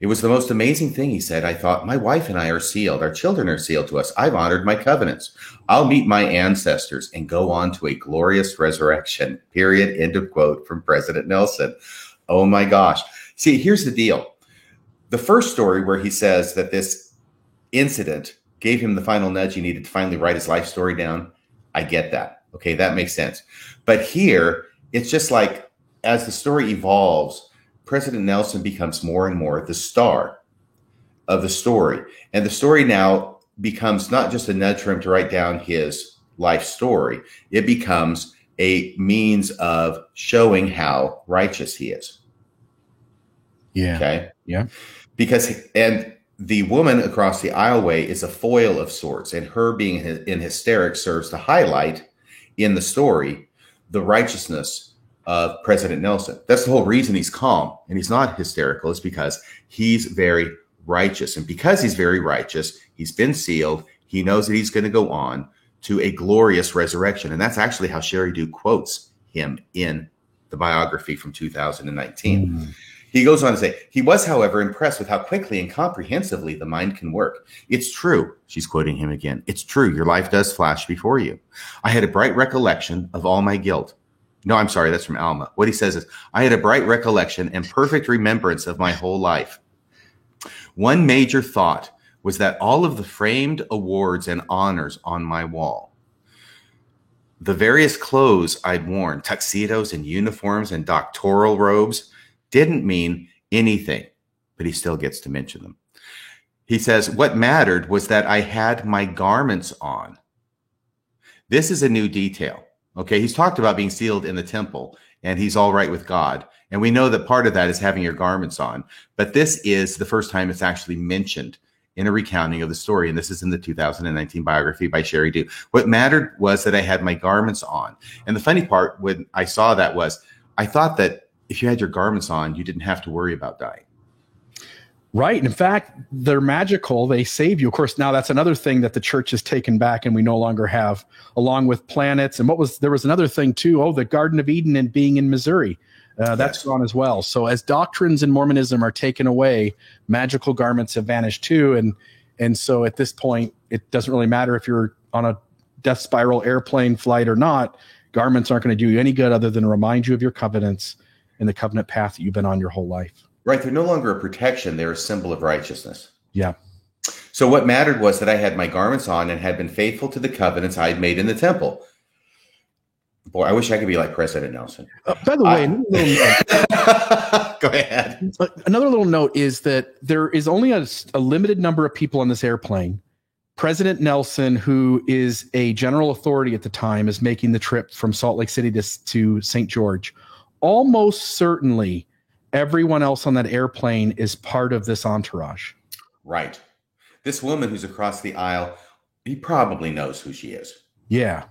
It was the most amazing thing, he said. I thought, my wife and I are sealed. Our children are sealed to us. I've honored my covenants. I'll meet my ancestors and go on to a glorious resurrection, period. End of quote from President Nelson. Oh my gosh. See, here's the deal. The first story where he says that this incident gave him the final nudge he needed to finally write his life story down. I get that. Okay, that makes sense. But here, it's just like as the story evolves, President Nelson becomes more and more the star of the story. And the story now becomes not just a nudge for him to write down his life story. It becomes a means of showing how righteous he is. Yeah. Okay. Yeah. Because, and the woman across the aisleway is a foil of sorts, and her being in hysterics serves to highlight in the story the righteousness of President Nelson. That's the whole reason he's calm and he's not hysterical, is because he's very righteous. And because he's very righteous, he's been sealed. He knows that he's going to go on to a glorious resurrection. And that's actually how Sheri Dew quotes him in the biography from 2019. Mm-hmm. He goes on to say, he was, however, impressed with how quickly and comprehensively the mind can work. It's true. She's quoting him again. It's true. Your life does flash before you. I had a bright recollection of all my guilt. No, I'm sorry. That's from Alma. What he says is, I had a bright recollection and perfect remembrance of my whole life. One major thought was that all of the framed awards and honors on my wall, the various clothes I'd worn, tuxedos and uniforms and doctoral robes, didn't mean anything, but he still gets to mention them. He says, what mattered was that I had my garments on. This is a new detail. Okay, he's talked about being sealed in the temple and he's all right with God. And we know that part of that is having your garments on. But this is the first time it's actually mentioned in a recounting of the story. And this is in the 2019 biography by Sheri Dew. What mattered was that I had my garments on. And the funny part when I saw that was, I thought that if you had your garments on, you didn't have to worry about dying. Right. In fact, they're magical. They save you. Of course, now that's another thing that the church has taken back and we no longer have, along with planets. And there was another thing too. Oh, the Garden of Eden and being in Missouri. That's gone as well. So as doctrines in Mormonism are taken away, magical garments have vanished too. And so at this point, it doesn't really matter if you're on a death spiral airplane flight or not. Garments aren't going to do you any good other than remind you of your covenants and the covenant path that you've been on your whole life. Right. They're no longer a protection. They're a symbol of righteousness. Yeah. So what mattered was that I had my garments on and had been faithful to the covenants I had made in the temple. Boy, I wish I could be like President Nelson. By the way, go ahead. Another little note is that there is only a limited number of people on this airplane. President Nelson, who is a general authority at the time, is making the trip from Salt Lake City to St. George. Almost certainly everyone else on that airplane is part of this entourage. Right. This woman who's across the aisle, he probably knows who she is. Yeah.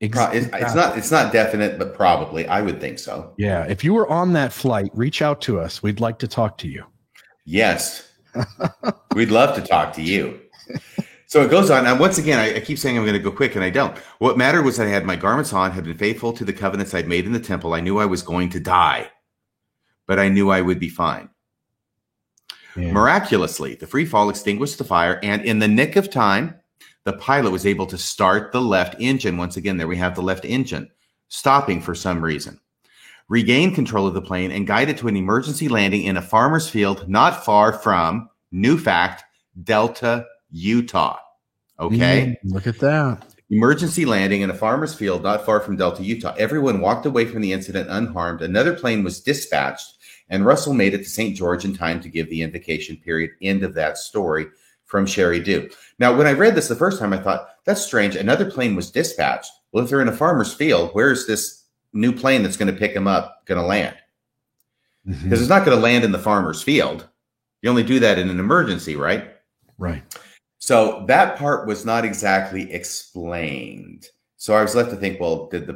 Exactly. It's not definite, but probably. I would think so. Yeah. If you were on that flight, reach out to us. We'd like to talk to you. Yes. We'd love to talk to you. So it goes on. Now, once again, I keep saying I'm going to go quick, and I don't. What mattered was that I had my garments on, had been faithful to the covenants I'd made in the temple. I knew I was going to die, but I knew I would be fine. Yeah. Miraculously, the free fall extinguished the fire, and in the nick of time, the pilot was able to start the left engine. Once again, there we have the left engine stopping for some reason. Regained control of the plane and guided to an emergency landing in a farmer's field not far from, new fact, Delta, Utah. Okay. Look at that. Emergency landing in a farmer's field not far from Delta, Utah. Everyone walked away from the incident unharmed. Another plane was dispatched, and Russell made it to St. George in time to give the invocation period. End of that story from Sheri Dew. Now, when I read this the first time, I thought, that's strange. Another plane was dispatched. Well, if they're in a farmer's field, where's this new plane that's going to pick them up going to land? Because it's not going to land in the farmer's field. You only do that in an emergency, right? Right. So that part was not exactly explained. So I was left to think, well, did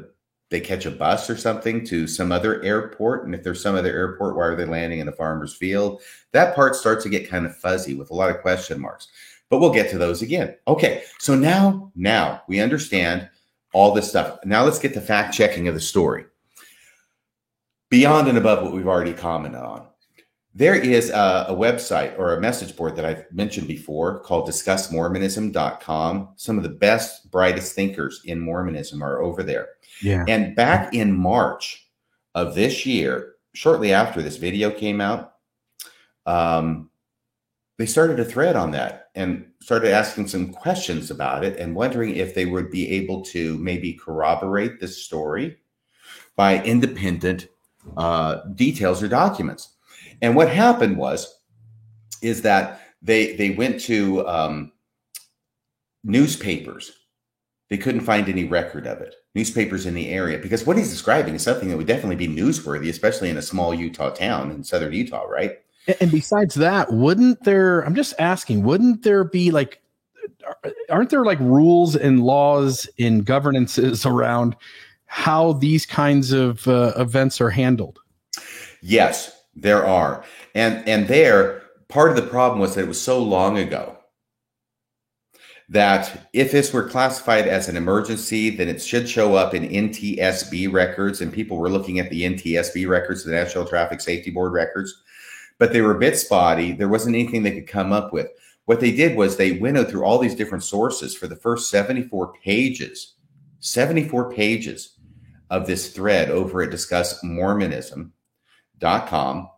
they catch a bus or something to some other airport? And if there's some other airport, why are they landing in a farmer's field? That part starts to get kind of fuzzy with a lot of question marks. But we'll get to those again. Okay, so now we understand all this stuff. Now let's get to fact checking of the story. Beyond and above what we've already commented on. There is a website or a message board that I've mentioned before called discussmormonism.com. Some of the best, brightest thinkers in Mormonism are over there. Yeah. And back in March of this year, shortly after this video came out, they started a thread on that and started asking some questions about it and wondering if they would be able to maybe corroborate this story by independent details or documents. And what happened is that they went to newspapers. They couldn't find any record of it. Newspapers in the area, because what he's describing is something that would definitely be newsworthy, especially in a small Utah town in southern Utah, right? And besides that, wouldn't there, I'm just asking, wouldn't there be like, aren't there like rules and laws and governances around how these kinds of events are handled? Yes, there are. And there, part of the problem was that it was so long ago that if this were classified as an emergency, then it should show up in NTSB records. And people were looking at the NTSB records, the National Traffic Safety Board records, but they were a bit spotty. There wasn't anything they could come up with. What they did was they winnowed through all these different sources for the first 74 pages of this thread over at discussmormonism.com.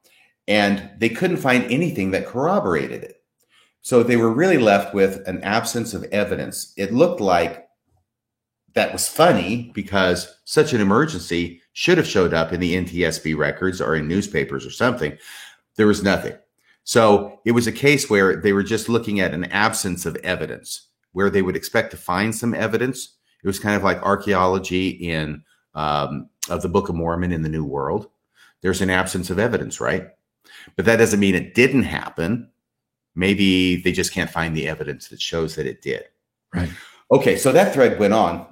And they couldn't find anything that corroborated it. So they were really left with an absence of evidence. It looked like that was funny because such an emergency should have showed up in the NTSB records or in newspapers or something. There was nothing. So it was a case where they were just looking at an absence of evidence where they would expect to find some evidence. It was kind of like archaeology in of the Book of Mormon in the New World. There's an absence of evidence, right? But that doesn't mean it didn't happen. Maybe they just can't find the evidence that shows that it did. Right. Okay, so that thread went on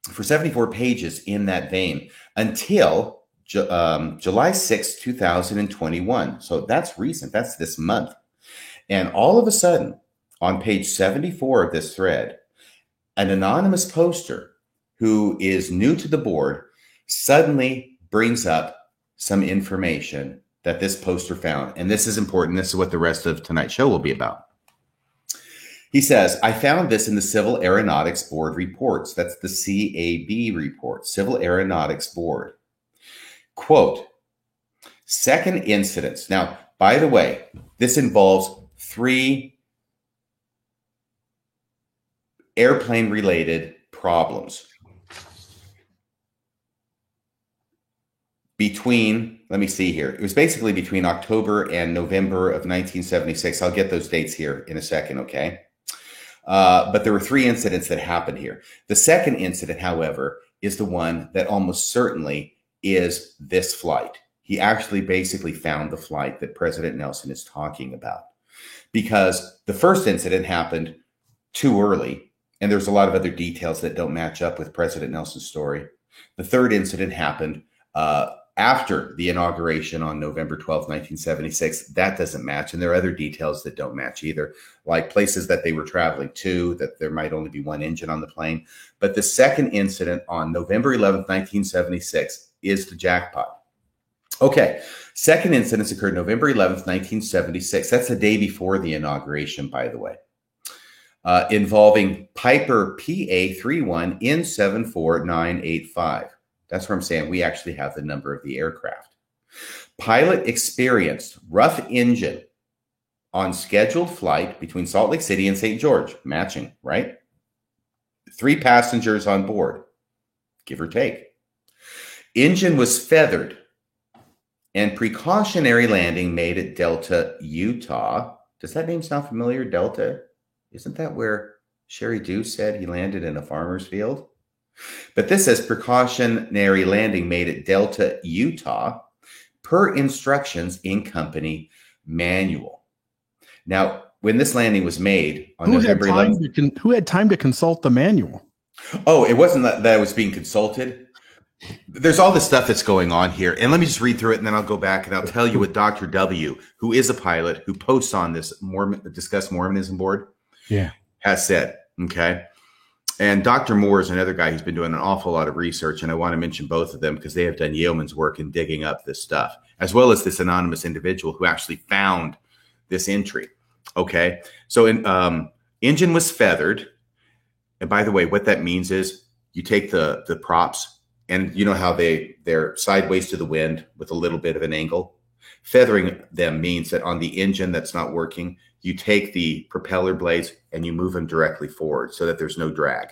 for 74 pages in that vein until July 6, 2021. So that's recent. That's this month. And all of a sudden, on page 74 of this thread, an anonymous poster who is new to the board suddenly brings up some information that this poster found. And this is important. This is what the rest of tonight's show will be about. He says, I found this in the Civil Aeronautics Board reports. That's the CAB report, Civil Aeronautics Board. Quote, second incidents. Now, by the way, this involves 3 airplane-related problems. Between, let me see here. It was basically between October and November of 1976. I'll get those dates here in a second, okay? But there were 3 incidents that happened here. The second incident, however, is the one that almost certainly is this flight. He actually basically found the flight that President Nelson is talking about. Because the first incident happened too early, and there's a lot of other details that don't match up with President Nelson's story. The third incident happened after the inauguration on November 12, 1976. That doesn't match. And there are other details that don't match either, like places that they were traveling to, that there might only be one engine on the plane. But the second incident on November 11, 1976 is the jackpot. Okay. Second incidents occurred November 11th, 1976. That's the day before the inauguration, by the way, involving Piper PA-31 N74985. That's where I'm saying we actually have the number of the aircraft. Pilot experienced rough engine on scheduled flight between Salt Lake City and St. George. Matching, right? 3 passengers on board, give or take. Engine was feathered and precautionary landing made at Delta, Utah. Does that name sound familiar? Delta? Isn't that where Sherry Dew said he landed in a farmer's field? But this says precautionary landing made at Delta, Utah, per instructions in company manual. Now, when this landing was made on November 11th, who had time to consult the manual? Oh, it wasn't that it was being consulted. There's all this stuff that's going on here. And let me just read through it, and then I'll go back and I'll tell you what Dr. W, who is a pilot, who posts on this Discuss Mormonism board, has said. Okay. And Dr. Moore is another guy who's been doing an awful lot of research, and I want to mention both of them because they have done yeoman's work in digging up this stuff, as well as this anonymous individual who actually found this entry. Okay, so engine was feathered, and by the way, what that means is you take the props, and you know how they're sideways to the wind with a little bit of an angle. Feathering them means that on the engine that's not working, you take the propeller blades and you move them directly forward so that there's no drag.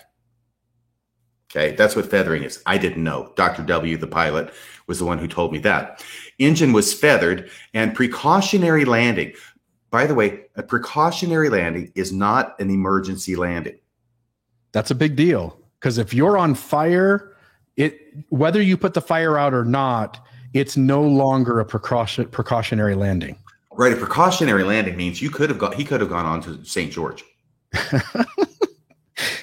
Okay, that's what feathering is. I didn't know. Dr. W, the pilot, was the one who told me that. Engine was feathered and precautionary landing. By the way, a precautionary landing is not an emergency landing. That's a big deal because if you're on fire, whether you put the fire out or not, it's no longer a precautionary landing. Right. A precautionary landing means he could have gone on to St. George.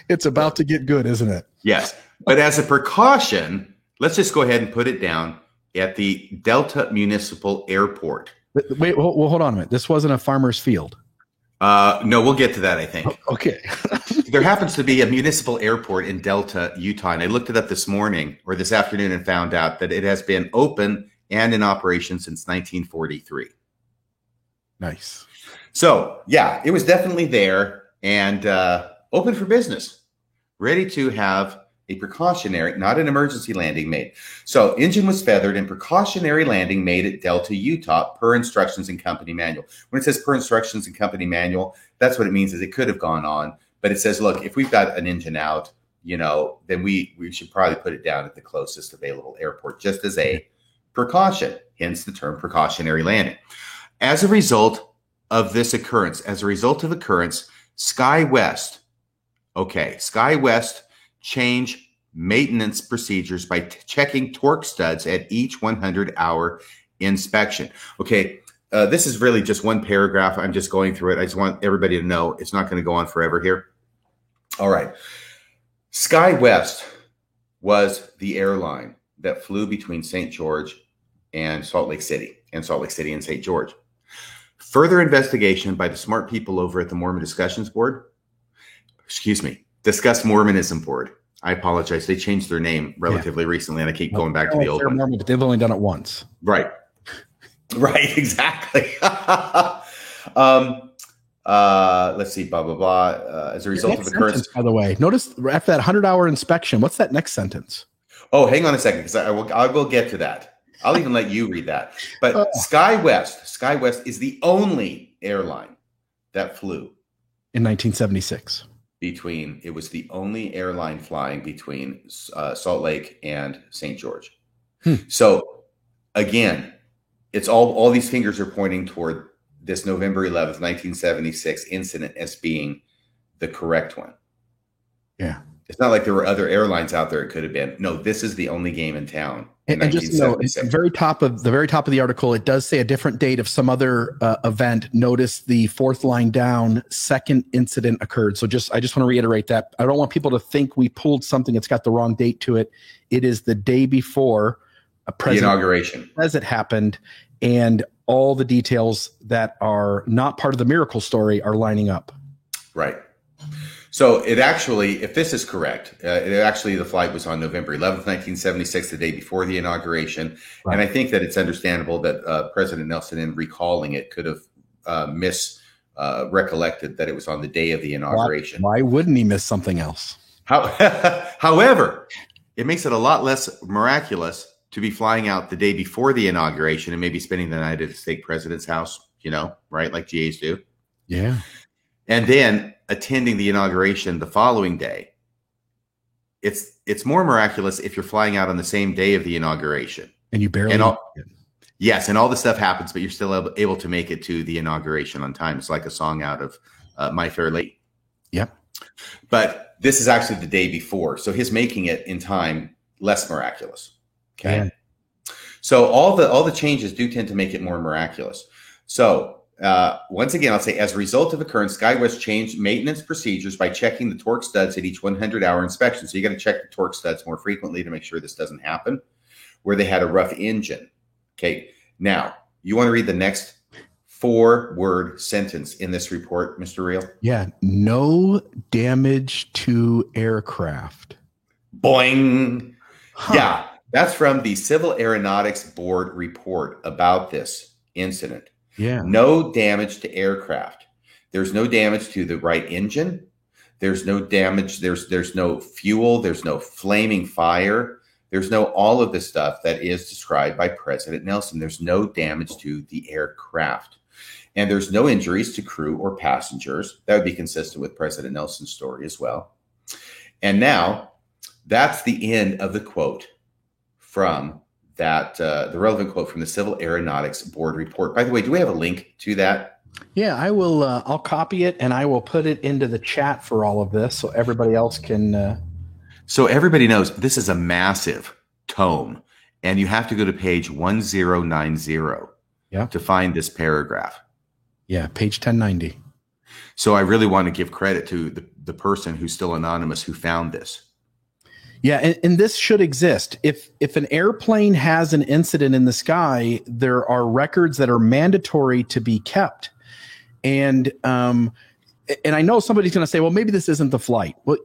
It's about to get good, isn't it? Yes. But as a precaution, let's just go ahead and put it down at the Delta Municipal Airport. Wait, well, hold on a minute. This wasn't a farmer's field. No, we'll get to that, I think. Okay. There happens to be a municipal airport in Delta, Utah, and I looked it up this afternoon and found out that it has been open and in operation since 1943. Nice. So, yeah, it was definitely there and open for business, ready to have a precautionary, not an emergency landing made. So, engine was feathered and precautionary landing made at Delta, Utah, per instructions and company manual. When it says per instructions and company manual, that's what it means is it could have gone on. But it says, look, if we've got an engine out, then we should probably put it down at the closest available airport just as a precaution, hence the term precautionary landing. As a result of occurrence, SkyWest change maintenance procedures by checking torque studs at each 100-hour inspection. Okay, this is really just one paragraph. I'm just going through it. I just want everybody to know it's not going to go on forever here. All right. SkyWest was the airline that flew between St. George and Salt Lake City, and St. George. Further investigation by the smart people over at the Mormon Discussion Mormonism Board. I apologize. They changed their name relatively recently, and I keep going back to the old one. Mormon, but they've only done it once. Right. Right, exactly. Let's see, blah, blah, blah. As a result of occurrence. By the way, notice after that 100-hour inspection, what's that next sentence? Oh, hang on a second, because I will get to that. I'll even let you read that. But SkyWest is the only airline that flew in 1976. It was the only airline flying between Salt Lake and St. George. So again, it's all these fingers are pointing toward this November 11th, 1976 incident as being the correct one. Yeah. It's not like there were other airlines out there it could have been. No, this is the only game in town. And just at the very top of the article, it does say a different date of some other event. Notice the fourth line down, second incident occurred. So I just want to reiterate that. I don't want people to think we pulled something that's got the wrong date to it. It is the day before the inauguration as it happened, and all the details that are not part of the miracle story are lining up. Right. So it actually, if this is correct, the flight was on November 11th, 1976, the day before the inauguration. Right. And I think that it's understandable that President Nelson, in recalling it, could have recollected that it was on the day of the inauguration. Why wouldn't he miss something else? However, it makes it a lot less miraculous to be flying out the day before the inauguration and maybe spending the night at the stake president's house, right? Like GAs do. Yeah. And then attending the inauguration the following day. It's more miraculous if you're flying out on the same day of the inauguration. And you barely. Yes, and all the stuff happens, but you're still able to make it to the inauguration on time. It's like a song out of My Fair Lady. Yep. But this is actually the day before. So his making it in time, less miraculous. Okay. Yeah. So all the changes do tend to make it more miraculous. So once again, I'll say, as a result of occurrence, SkyWest changed maintenance procedures by checking the torque studs at each 100-hour inspection. So you got to check the torque studs more frequently to make sure this doesn't happen, where they had a rough engine. Okay. Now, you want to read the next 4-word sentence in this report, Mr. Real? Yeah. No damage to aircraft. Boing. Huh. Yeah. That's from the Civil Aeronautics Board report about this incident. Yeah. No damage to aircraft. There's no damage to the right engine. There's no damage. There's no fuel. There's no flaming fire. There's no all of the stuff that is described by President Nelson. There's no damage to the aircraft. And there's no injuries to crew or passengers. That would be consistent with President Nelson's story as well. And now that's the end of the quote from that, the relevant quote from the Civil Aeronautics Board report. By the way, do we have a link to that? Yeah, I will. I'll copy it and I will put it into the chat for all of this so everybody else can. So everybody knows this is a massive tome, and you have to go to page 1090 Yeah. to find this paragraph. Yeah, page 1090. So I really want to give credit to the person who's still anonymous who found this. Yeah, and this should exist. If an airplane has an incident in the sky, there are records that are mandatory to be kept. And I know somebody's going to say, well, maybe this isn't the flight. Well,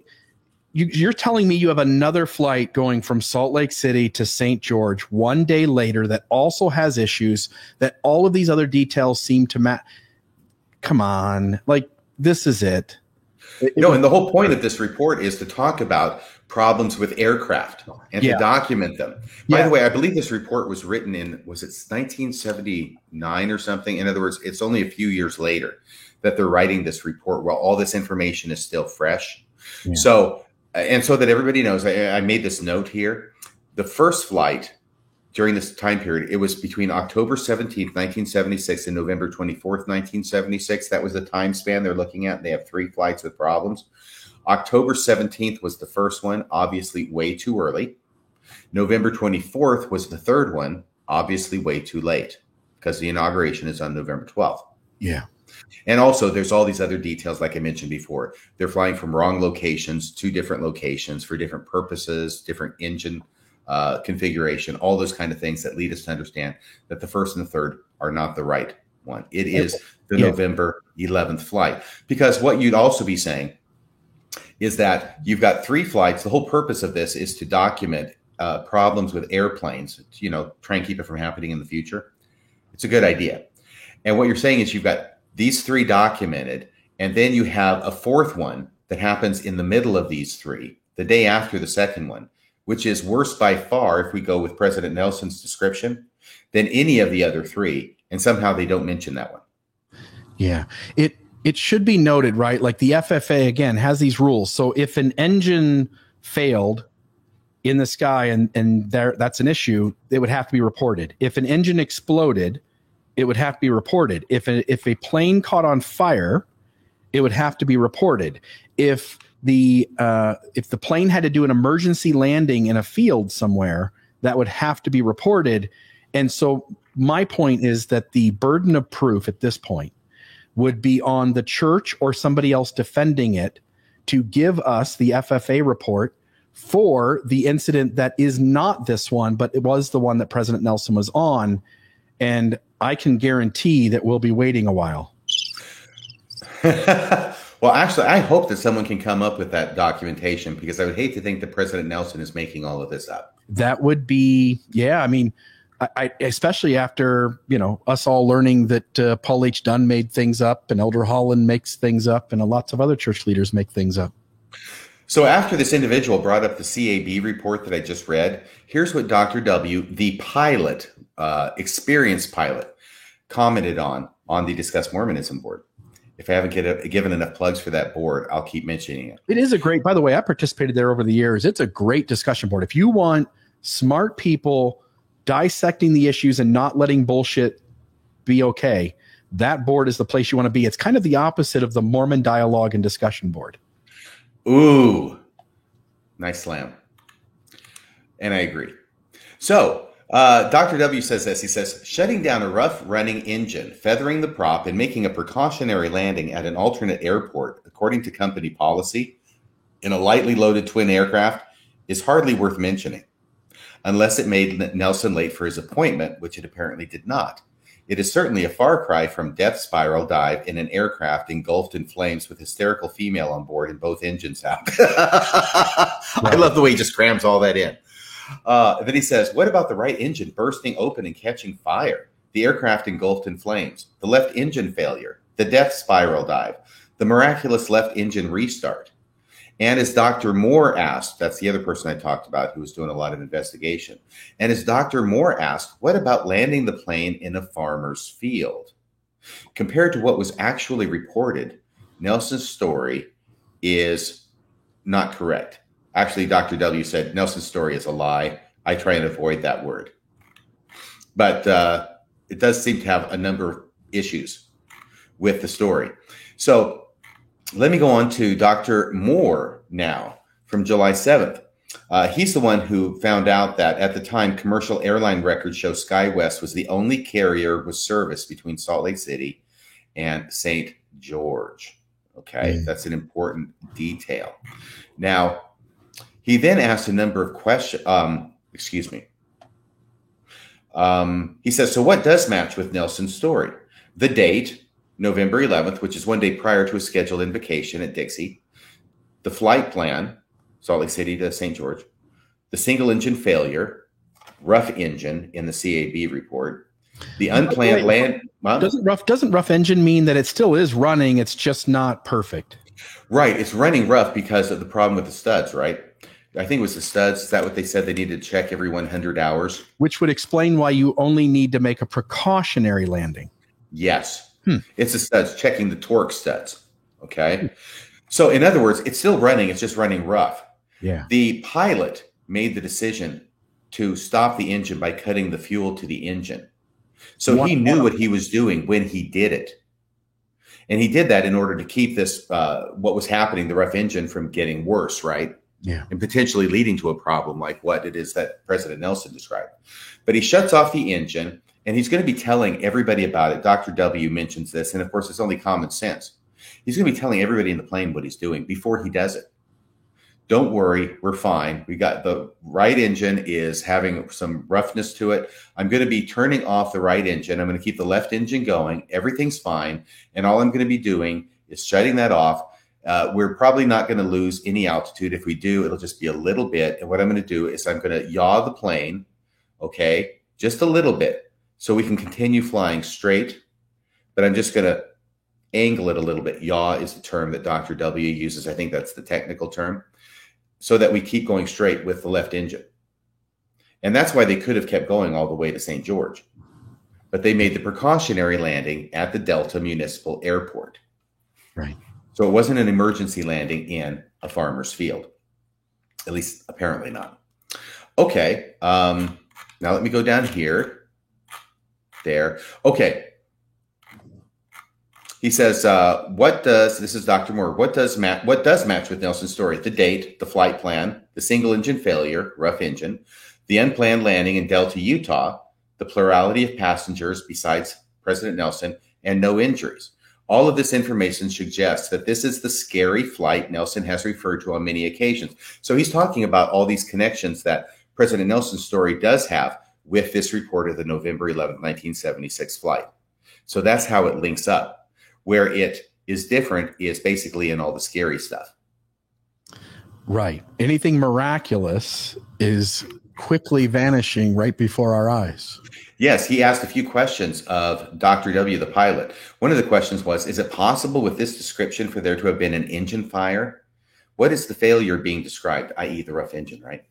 you're telling me you have another flight going from Salt Lake City to St. George one day later that also has issues, that all of these other details seem to match. Come on, like, this is it. No, and the whole point of this report is to talk about problems with aircraft and to document them. By the way, I believe this report was written in, was it 1979 or something? In other words, it's only a few years later that they're writing this report while all this information is still fresh. Yeah. So that everybody knows, I made this note here. The first flight during this time period, it was between October 17th, 1976 and November 24th, 1976. That was the time span they're looking at. They have 3 flights with problems. October 17th was the first one, obviously way too early. November 24th was the third one, obviously way too late, because the inauguration is on November 12th. Yeah. And also there's all these other details, like I mentioned before. They're flying from wrong locations to different locations for different purposes, different engine configuration, all those kind of things that lead us to understand that the first and the third are not the right one. It is the November 11th flight. Because what you'd also be saying is that you've got 3 flights. The whole purpose of this is to document problems with airplanes, try and keep it from happening in the future. It's a good idea. And what you're saying is you've got these 3 documented, and then you have a 4th one that happens in the middle of these 3, the day after the second one, which is worse by far, if we go with President Nelson's description, than any of the other 3. And somehow they don't mention that one. Yeah. It should be noted, right? Like the FFA, again, has these rules. So if an engine failed in the sky and that's an issue, it would have to be reported. If an engine exploded, it would have to be reported. If a plane caught on fire, it would have to be reported. If the plane had to do an emergency landing in a field somewhere, that would have to be reported. And so my point is that the burden of proof at this point would be on the church or somebody else defending it to give us the FFA report for the incident that is not this one, but it was the one that President Nelson was on. And I can guarantee that we'll be waiting a while. Well, actually, I hope that someone can come up with that documentation, because I would hate to think that President Nelson is making all of this up. That would be, I mean, I especially after, us all learning that Paul H. Dunn made things up, and Elder Holland makes things up, and lots of other church leaders make things up. So after this individual brought up the CAB report that I just read, here's what Dr. W., the pilot, experienced pilot, commented on the Discuss Mormonism board. If I haven't given enough plugs for that board, I'll keep mentioning it. It is a great, by the way, I participated there over the years. It's a great discussion board. If you want smart people dissecting the issues and not letting bullshit be okay, that board is the place you want to be. It's kind of the opposite of the Mormon Dialogue and Discussion board. Ooh, nice slam. And I agree. So Dr. W says this. He says, shutting down a rough running engine, feathering the prop, and making a precautionary landing at an alternate airport, according to company policy, in a lightly loaded twin aircraft is hardly worth mentioning, unless it made Nelson late for his appointment, which it apparently did not. It is certainly a far cry from death spiral dive in an aircraft engulfed in flames with hysterical female on board and both engines out. I love the way he just crams all that in. Then he says, what about the right engine bursting open and catching fire? The aircraft engulfed in flames, the left engine failure, the death spiral dive, the miraculous left engine restart. And as Dr. Moore asked, that's the other person I talked about who was doing a lot of investigation. And as Dr. Moore asked, what about landing the plane in a farmer's field? Compared to what was actually reported, Nelson's story is not correct. Actually, Dr. W said Nelson's story is a lie. I try and avoid that word. But it does seem to have a number of issues with the story. So let me go on to Dr. Moore now from July 7th. He's the one who found out that at the time, commercial airline records show SkyWest was the only carrier with service between Salt Lake City and St. George. Okay, that's an important detail. Now, he then asked a number of questions. He says, so what does match with Nelson's story? The date, November 11th, which is one day prior to his scheduled invocation at Dixie. The flight plan, Salt Lake City to St. George. The single engine failure, rough engine in the CAB report. The unplanned land. Doesn't rough engine mean that it still is running? It's just not perfect. Right. It's running rough because of the problem with the studs, right? I think it was the studs. Is that what they said? They needed to check every 100 hours. Which would explain why you only need to make a precautionary landing. Yes. It's the studs, checking the torque studs. Okay. So in other words, it's still running. It's just running rough. Yeah. The pilot made the decision to stop the engine by cutting the fuel to the engine. So he knew what he was doing when he did it. And he did that in order to keep this, what was happening, the rough engine, from getting worse, right? Yeah. And potentially leading to a problem like what it is that President Nelson described. But he shuts off the engine, and he's going to be telling everybody about it. Dr. W mentions this, and of course, it's only common sense. He's going to be telling everybody in the plane what he's doing before he does it. Don't worry, we're fine. We got the right engine is having some roughness to it. I'm going to be turning off the right engine. I'm going to keep the left engine going. Everything's fine. And all I'm going to be doing is shutting that off. We're probably not going to lose any altitude. If we do, it'll just be a little bit. And what I'm going to do is I'm going to yaw the plane, okay, just a little bit so we can continue flying straight. But I'm just going to angle it a little bit. Yaw is the term that Dr. W uses. I think that's the technical term. So that we keep going straight with the left engine. And that's why they could have kept going all the way to St. George. But they made the precautionary landing at the Delta Municipal Airport. Right. So it wasn't an emergency landing in a farmer's field. At least apparently not. Okay. Now let me go down here. There. Okay. He says, this is Dr. Moore, what does match with Nelson's story? The date, the flight plan, the single engine failure, rough engine, the unplanned landing in Delta, Utah, the plurality of passengers besides President Nelson, and no injuries. All of this information suggests that this is the scary flight Nelson has referred to on many occasions. So he's talking about all these connections that President Nelson's story does have with this report of the November 11th, 1976 flight. So that's how it links up. Where it is different is basically in all the scary stuff. Right. Anything miraculous is quickly vanishing right before our eyes. Yes, he asked a few questions of Dr. W, the pilot. One of the questions was, is it possible with this description for there to have been an engine fire? What is the failure being described, i.e. the rough engine, right?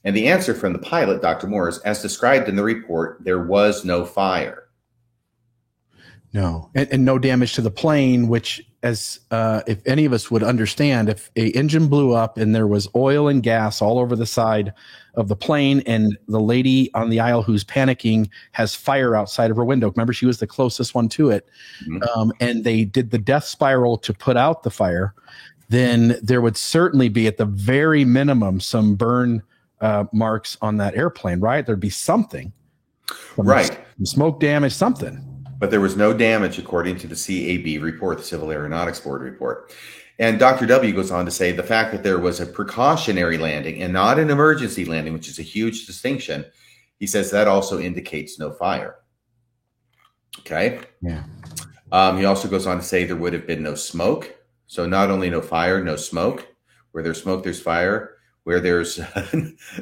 And the answer from the pilot, Dr. Moore, is, as described in the report, there was no fire. No, and no damage to the plane, which, as if any of us would understand, if a engine blew up and there was oil and gas all over the side of the plane, and the lady on the aisle who's panicking has fire outside of her window. Remember, she was the closest one to it. Mm-hmm. And they did the death spiral to put out the fire. Then there would certainly be, at the very minimum, some burn marks on that airplane, right? There'd be something. Right. Some smoke damage, something. But there was no damage, according to the CAB report, the Civil Aeronautics Board report. And Dr. W goes on to say the fact that there was a precautionary landing and not an emergency landing, which is a huge distinction, he says that also indicates no fire. Okay? Yeah. He also goes on to say there would have been no smoke. So not only no fire, no smoke. Where there's smoke, there's fire. Where there's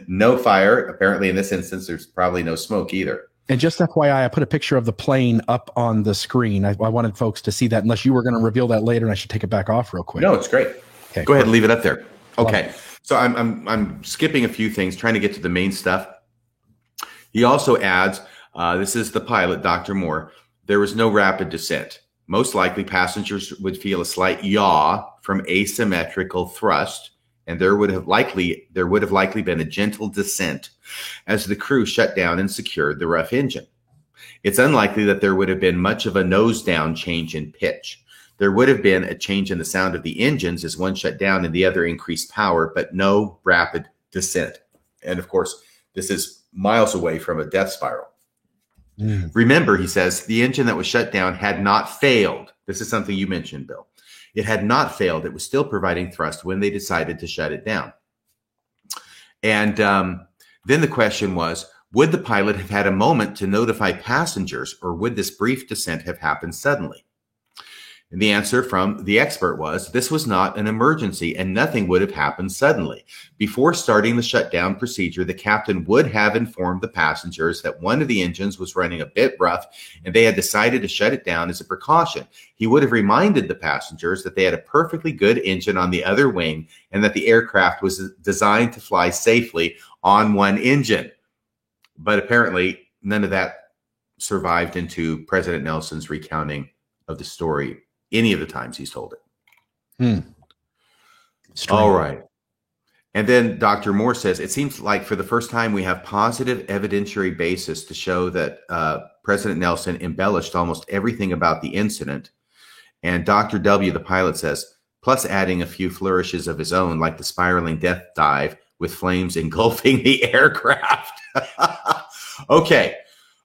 no fire, apparently in this instance, there's probably no smoke either. And just FYI, I put a picture of the plane up on the screen. I wanted folks to see that, unless you were going to reveal that later, and I should take it back off real quick. No, it's great. Okay, go ahead and leave it up there. Okay, so I'm skipping a few things, trying to get to the main stuff. He also adds, this is the pilot, Dr. Moore, there was no rapid descent. Most likely, passengers would feel a slight yaw from asymmetrical thrust, and there would have likely been a gentle descent as the crew shut down and secured the rough engine. It's unlikely that there would have been much of a nose down change in pitch. There would have been a change in the sound of the engines as one shut down and the other increased power, but no rapid descent. And of course, this is miles away from a death spiral. Remember, he says, the engine that was shut down had not failed. This is something you mentioned, Bill. It had not failed. It was still providing thrust when they decided to shut it down. And then the question was, would the pilot have had a moment to notify passengers, or would this brief descent have happened suddenly? And the answer from the expert was, this was not an emergency and nothing would have happened suddenly. Before starting the shutdown procedure, the captain would have informed the passengers that one of the engines was running a bit rough and they had decided to shut it down as a precaution. He would have reminded the passengers that they had a perfectly good engine on the other wing and that the aircraft was designed to fly safely on one engine. But apparently none of that survived into President Nelson's recounting of the story any of the times he's told it. All right. And then Dr. Moore says, it seems like for the first time we have positive evidentiary basis to show that President Nelson embellished almost everything about the incident. And Dr. W, the pilot, says, plus adding a few flourishes of his own, like the spiraling death dive with flames engulfing the aircraft. Okay.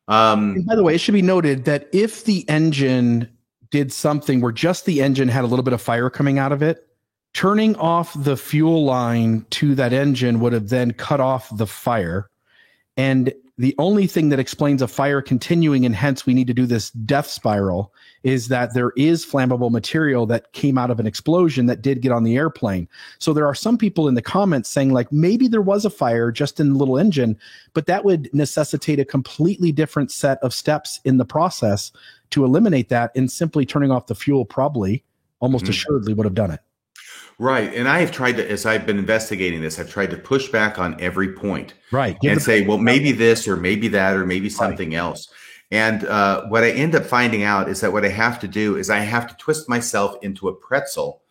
And by the way, it should be noted that if the engine did something where just the engine had a little bit of fire coming out of it, turning off the fuel line to that engine would have then cut off the fire. And the only thing that explains a fire continuing, and hence we need to do this death spiral, is that there is flammable material that came out of an explosion that did get on the airplane. So there are some people in the comments saying, like, maybe there was a fire just in the little engine, but that would necessitate a completely different set of steps in the process to eliminate that, and simply turning off the fuel probably almost assuredly would have done it. Right. And I have tried to, as I've been investigating this, I've tried to push back on every point. Right. And say, well, maybe this or maybe that or maybe something else. And what I end up finding out is that what I have to do is I have to twist myself into a pretzel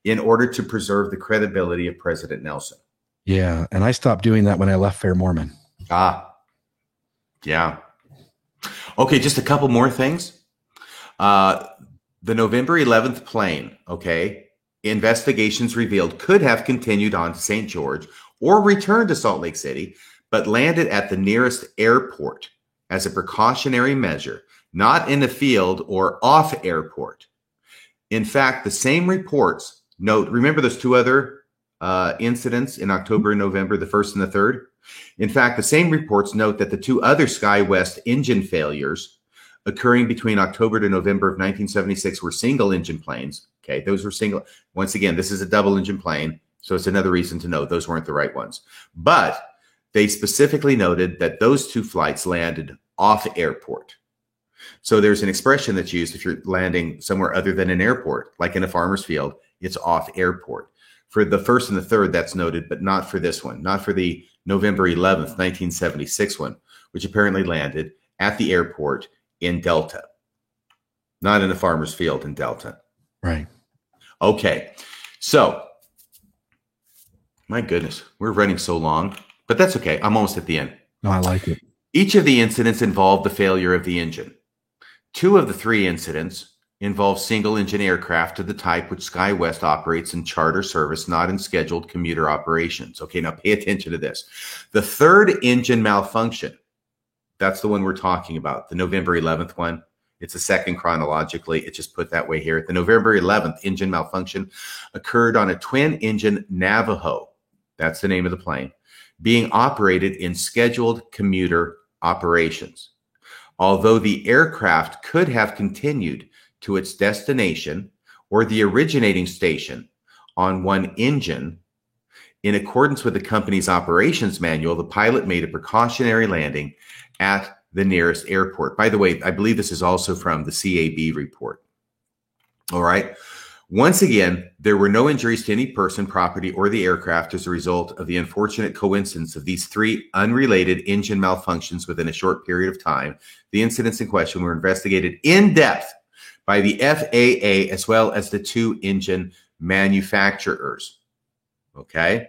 in order to preserve the credibility of President Nelson. Yeah. And I stopped doing that when I left Fair Mormon. Yeah. Okay. Just a couple more things. The November 11th plane, okay, investigations revealed could have continued on to St. George or returned to Salt Lake City, but landed at the nearest airport as a precautionary measure, not in a field or off airport. In fact, the same reports note, remember those two other incidents in October and November, the 1st and the 3rd? In fact, the same reports note that the two other SkyWest engine failures occurring between October to November of 1976 were single engine planes. Okay, those were single. Once again, this is a double engine plane, so it's another reason to know those weren't the right ones. But they specifically noted that those two flights landed off airport. So there's an expression that's used if you're landing somewhere other than an airport, like in a farmer's field, it's off airport. For the 1st and the 3rd, that's noted, but not for this one, not for the November 11th, 1976 one, which apparently landed at the airport in Delta, not in a farmer's field in Delta. Right. Okay. So, my goodness, we're running so long, but that's okay. I'm almost at the end. No, I like it. Each of the incidents involved the failure of the engine. 2 of the 3 incidents involve single engine aircraft of the type which SkyWest operates in charter service, not in scheduled commuter operations. Okay, now pay attention to this. The 3rd engine malfunction, that's the one we're talking about, the November 11th one. It's the second chronologically. It's just put that way here. The November 11th engine malfunction occurred on a twin-engine Navajo. That's the name of the plane, being operated in scheduled commuter operations. Although the aircraft could have continued to its destination or the originating station on one engine, in accordance with the company's operations manual, the pilot made a precautionary landing at the nearest airport. By the way, I believe this is also from the CAB report. All right. Once again, there were no injuries to any person, property, or the aircraft as a result of the unfortunate coincidence of these 3 unrelated engine malfunctions within a short period of time. The incidents in question were investigated in depth by the FAA as well as the 2 engine manufacturers. Okay.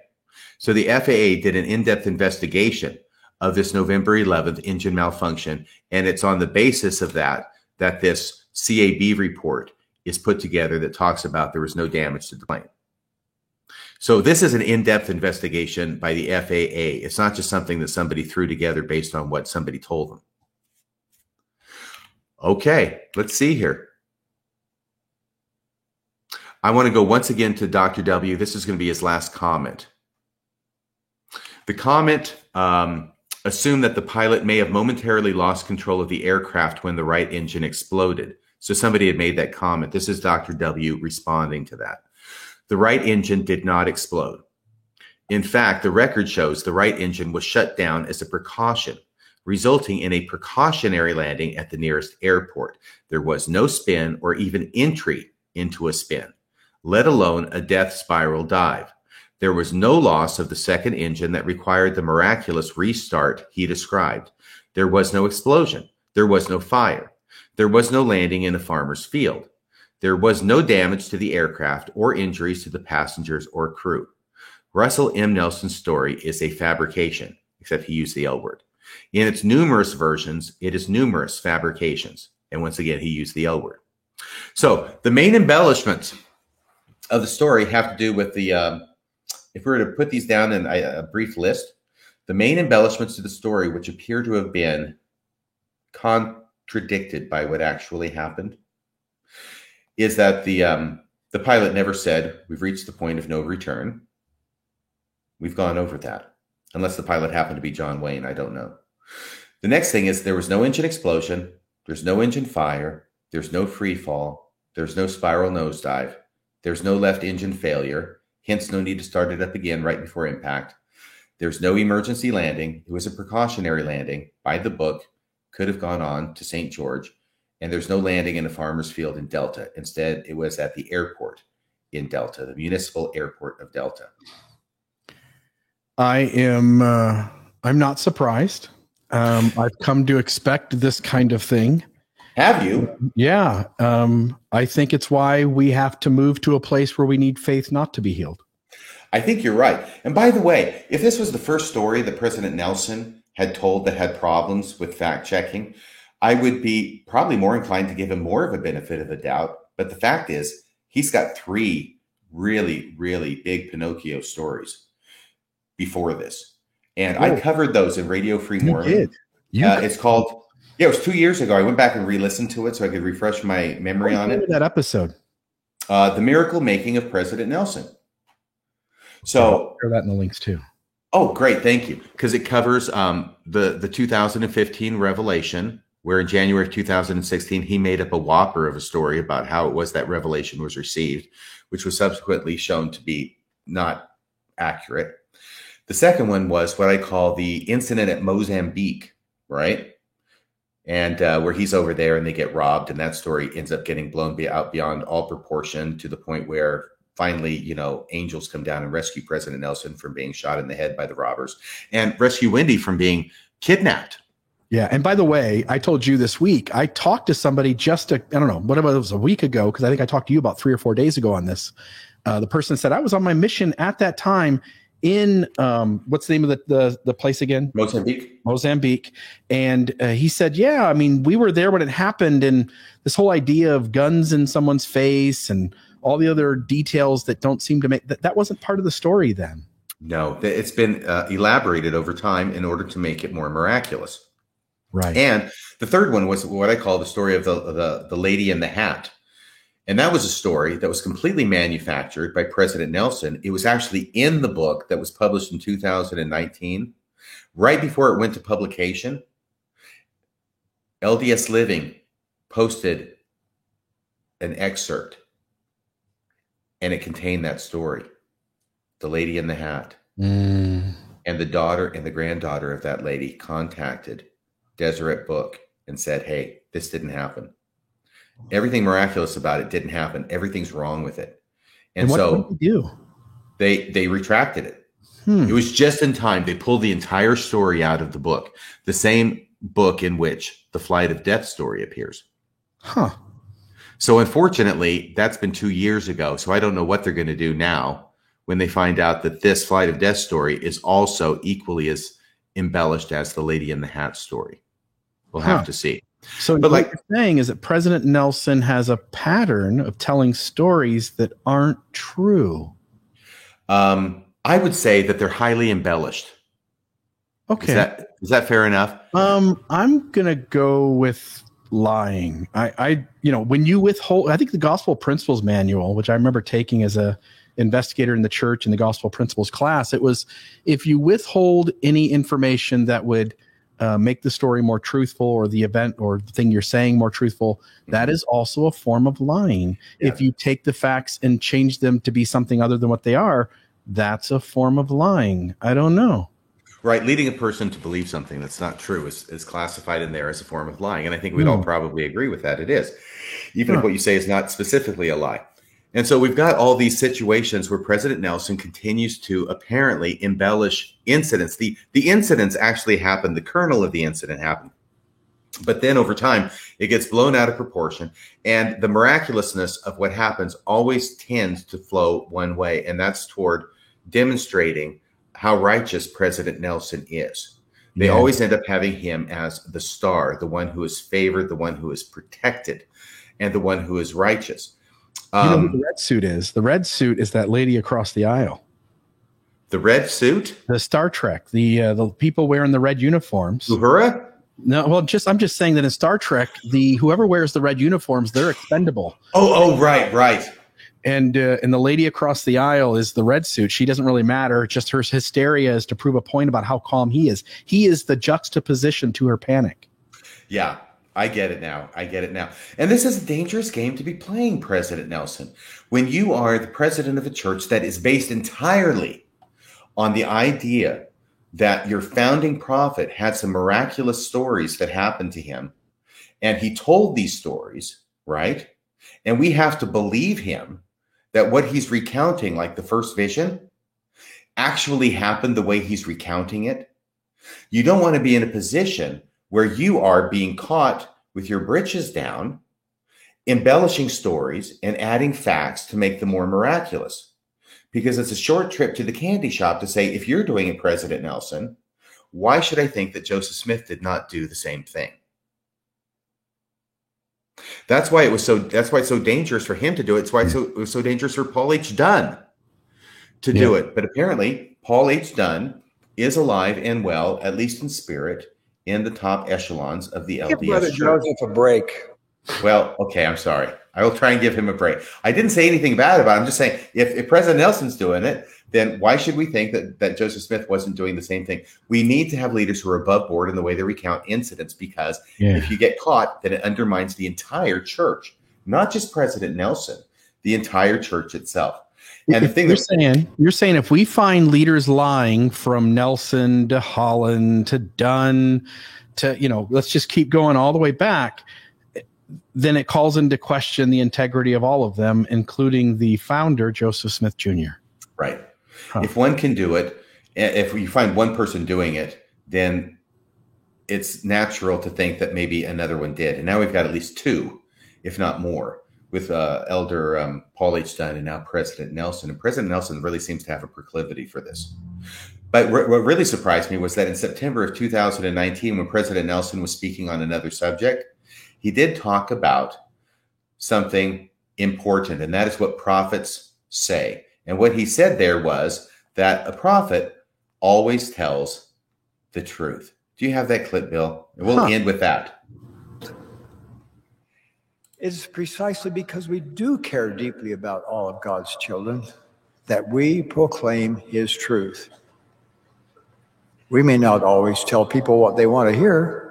So the FAA did an in-depth investigation of this November 11th engine malfunction. And it's on the basis of that this CAB report is put together that talks about there was no damage to the plane. So this is an in-depth investigation by the FAA. It's not just something that somebody threw together based on what somebody told them. Okay, let's see here. I want to go once again to Dr. W. This is going to be his last comment. The comment assumed that the pilot may have momentarily lost control of the aircraft when the right engine exploded. So somebody had made that comment. This is Dr. W. responding to that. The right engine did not explode. In fact, the record shows the right engine was shut down as a precaution, resulting in a precautionary landing at the nearest airport. There was no spin or even entry into a spin, let alone a death spiral dive. There was no loss of the second engine that required the miraculous restart he described. There was no explosion. There was no fire. There was no landing in a farmer's field. There was no damage to the aircraft or injuries to the passengers or crew. Russell M. Nelson's story is a fabrication, except he used the L word. In its numerous versions, it is numerous fabrications. And once again, he used the L word. So the main embellishments of the story have to do with the, if we were to put these down in a brief list, the main embellishments to the story, which appear to have been contradicted by what actually happened, is that the pilot never said, we've reached the point of no return. We've gone over that. Unless the pilot happened to be John Wayne, I don't know. The next thing is there was no engine explosion. There's no engine fire. There's no free fall. There's no spiral nosedive. There's no left engine failure. Hence, no need to start it up again right before impact. There's no emergency landing. It was a precautionary landing by the book. Could have gone on to St. George. And there's no landing in a farmer's field in Delta. Instead, it was at the airport in Delta, the municipal airport of Delta. I'm not surprised. I've come to expect this kind of thing. Have you? Yeah. I think it's why we have to move to a place where we need faith not to be healed. I think you're right. And by the way, if this was the first story that President Nelson had told that had problems with fact checking, I would be probably more inclined to give him more of a benefit of the doubt. But the fact is, he's got 3 really, really big Pinocchio stories before this. And I covered those in Radio Free Mormon. It's called, it was 2 years ago. I went back and re-listened to it so I could refresh my memory on it. That episode. The Miracle Making of President Nelson. So I'll share that in the links too. Oh, great. Thank you. Because it covers the 2015 revelation, where in January of 2016, he made up a whopper of a story about how it was that revelation was received, which was subsequently shown to be not accurate. The second one was what I call the incident at Mozambique, right? And where he's over there and they get robbed, and that story ends up getting blown out beyond all proportion to the point where finally, angels come down and rescue President Nelson from being shot in the head by the robbers and rescue Wendy from being kidnapped. Yeah. And by the way, I told you this week, I talked to somebody I don't know, whatever it was, a week ago, because I think I talked to you about 3 or 4 days ago on this. The person said, I was on my mission at that time in, what's the name of the place again? Mozambique. And he said, yeah, I mean, we were there when it happened. And this whole idea of guns in someone's face and all the other details that don't seem to make that wasn't part of the story then. No, it's been elaborated over time in order to make it more miraculous. Right. And the third one was what I call the story of the lady in the hat. And that was a story that was completely manufactured by President Nelson. It was actually in the book that was published in 2019. Right before it went to publication, LDS Living posted an excerpt, and it contained that story, the lady in the hat. And the daughter and the granddaughter of that lady contacted Deseret Book and said, hey, this didn't happen. Everything miraculous about it didn't happen. Everything's wrong with it. And so what did they do? They retracted it. It was just in time. They pulled the entire story out of the book, the same book in which the Flight of Death story appears. Huh. So unfortunately, that's been 2 years ago. So I don't know what they're going to do now when they find out that this Flight of Death story is also equally as embellished as the Lady in the Hat story. We'll have to see. So but what you're saying is that President Nelson has a pattern of telling stories that aren't true. I would say that they're highly embellished. Okay. Is that fair enough? I'm gonna go with lying. When you withhold, I think the Gospel Principles Manual, which I remember taking as a investigator in the church in the Gospel Principles class, it was if you withhold any information that would make the story more truthful, or the event or the thing you're saying more truthful, that is also a form of lying. Yeah. If you take the facts and change them to be something other than what they are, that's a form of lying. I don't know. Right. Leading a person to believe something that's not true is classified in there as a form of lying. And I think we'd all probably agree with that. It is, even if what you say is not specifically a lie. And so we've got all these situations where President Nelson continues to apparently embellish incidents. The incidents actually happened. The kernel of the incident happened. But then over time, it gets blown out of proportion. And the miraculousness of what happens always tends to flow one way. And that's toward demonstrating how righteous President Nelson is. They always end up having him as the star, the one who is favored, the one who is protected, and the one who is righteous. You know who the red suit is? The red suit is that lady across the aisle. The red suit? The Star Trek. The people wearing the red uniforms. Uhura? No, well, I'm just saying that in Star Trek, whoever wears the red uniforms, they're expendable. Oh, right. And the lady across the aisle is the red suit. She doesn't really matter. Just her hysteria is to prove a point about how calm he is. He is the juxtaposition to her panic. Yeah. I get it now. And this is a dangerous game to be playing, President Nelson. When you are the president of a church that is based entirely on the idea that your founding prophet had some miraculous stories that happened to him, and he told these stories, right? And we have to believe him that what he's recounting, like the first vision, actually happened the way he's recounting it. You don't want to be in a position where you are being caught with your britches down, embellishing stories and adding facts to make them more miraculous. Because it's a short trip to the candy shop to say, if you're doing it, President Nelson, why should I think that Joseph Smith did not do the same thing? That's why it's so dangerous for him to do it. It's why it was so dangerous for Paul H. Dunn to do it. But apparently, Paul H. Dunn is alive and well, at least in spirit, in the top echelons of the LDS Give Brother Church. Joseph a break. Well, okay, I'm sorry. I will try and give him a break. I didn't say anything bad about it. I'm just saying, if President Nelson's doing it, then why should we think that Joseph Smith wasn't doing the same thing? We need to have leaders who are above board in the way they recount incidents, because if you get caught, then it undermines the entire church, not just President Nelson, the entire church itself. And the thing you're saying if we find leaders lying, from Nelson to Holland to Dunn to, let's just keep going all the way back, then it calls into question the integrity of all of them, including the founder, Joseph Smith Jr. Right. Huh. If one can do it, if you find one person doing it, then it's natural to think that maybe another one did. And now we've got at least two, if not more, with Elder Paul H. Dunn and now President Nelson. And President Nelson really seems to have a proclivity for this. But what really surprised me was that in September of 2019, when President Nelson was speaking on another subject, he did talk about something important, and that is what prophets say. And what he said there was that a prophet always tells the truth. Do you have that clip, Bill? And we'll end with that. It's precisely because we do care deeply about all of God's children that we proclaim his truth. We may not always tell people what they want to hear.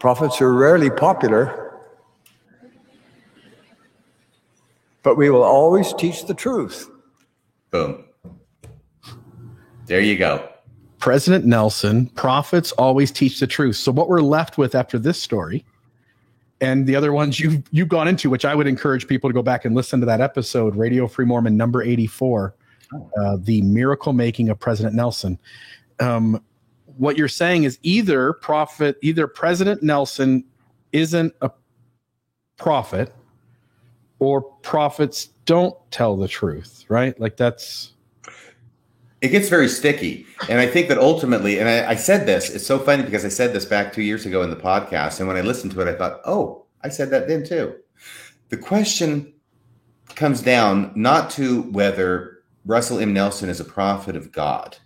Prophets are rarely popular, but we will always teach the truth. Boom. There you go. President Nelson, prophets always teach the truth. So what we're left with after this story, and the other ones you've gone into, which I would encourage people to go back and listen to that episode, Radio Free Mormon number 84, the miracle making of President Nelson. What you're saying is either President Nelson isn't a prophet, or prophets don't tell the truth, right? Like it gets very sticky. And I think that ultimately, and I said this, it's so funny because I said this back 2 years ago in the podcast. And when I listened to it, I thought, oh, I said that then too. The question comes down not to whether Russell M. Nelson is a prophet of God.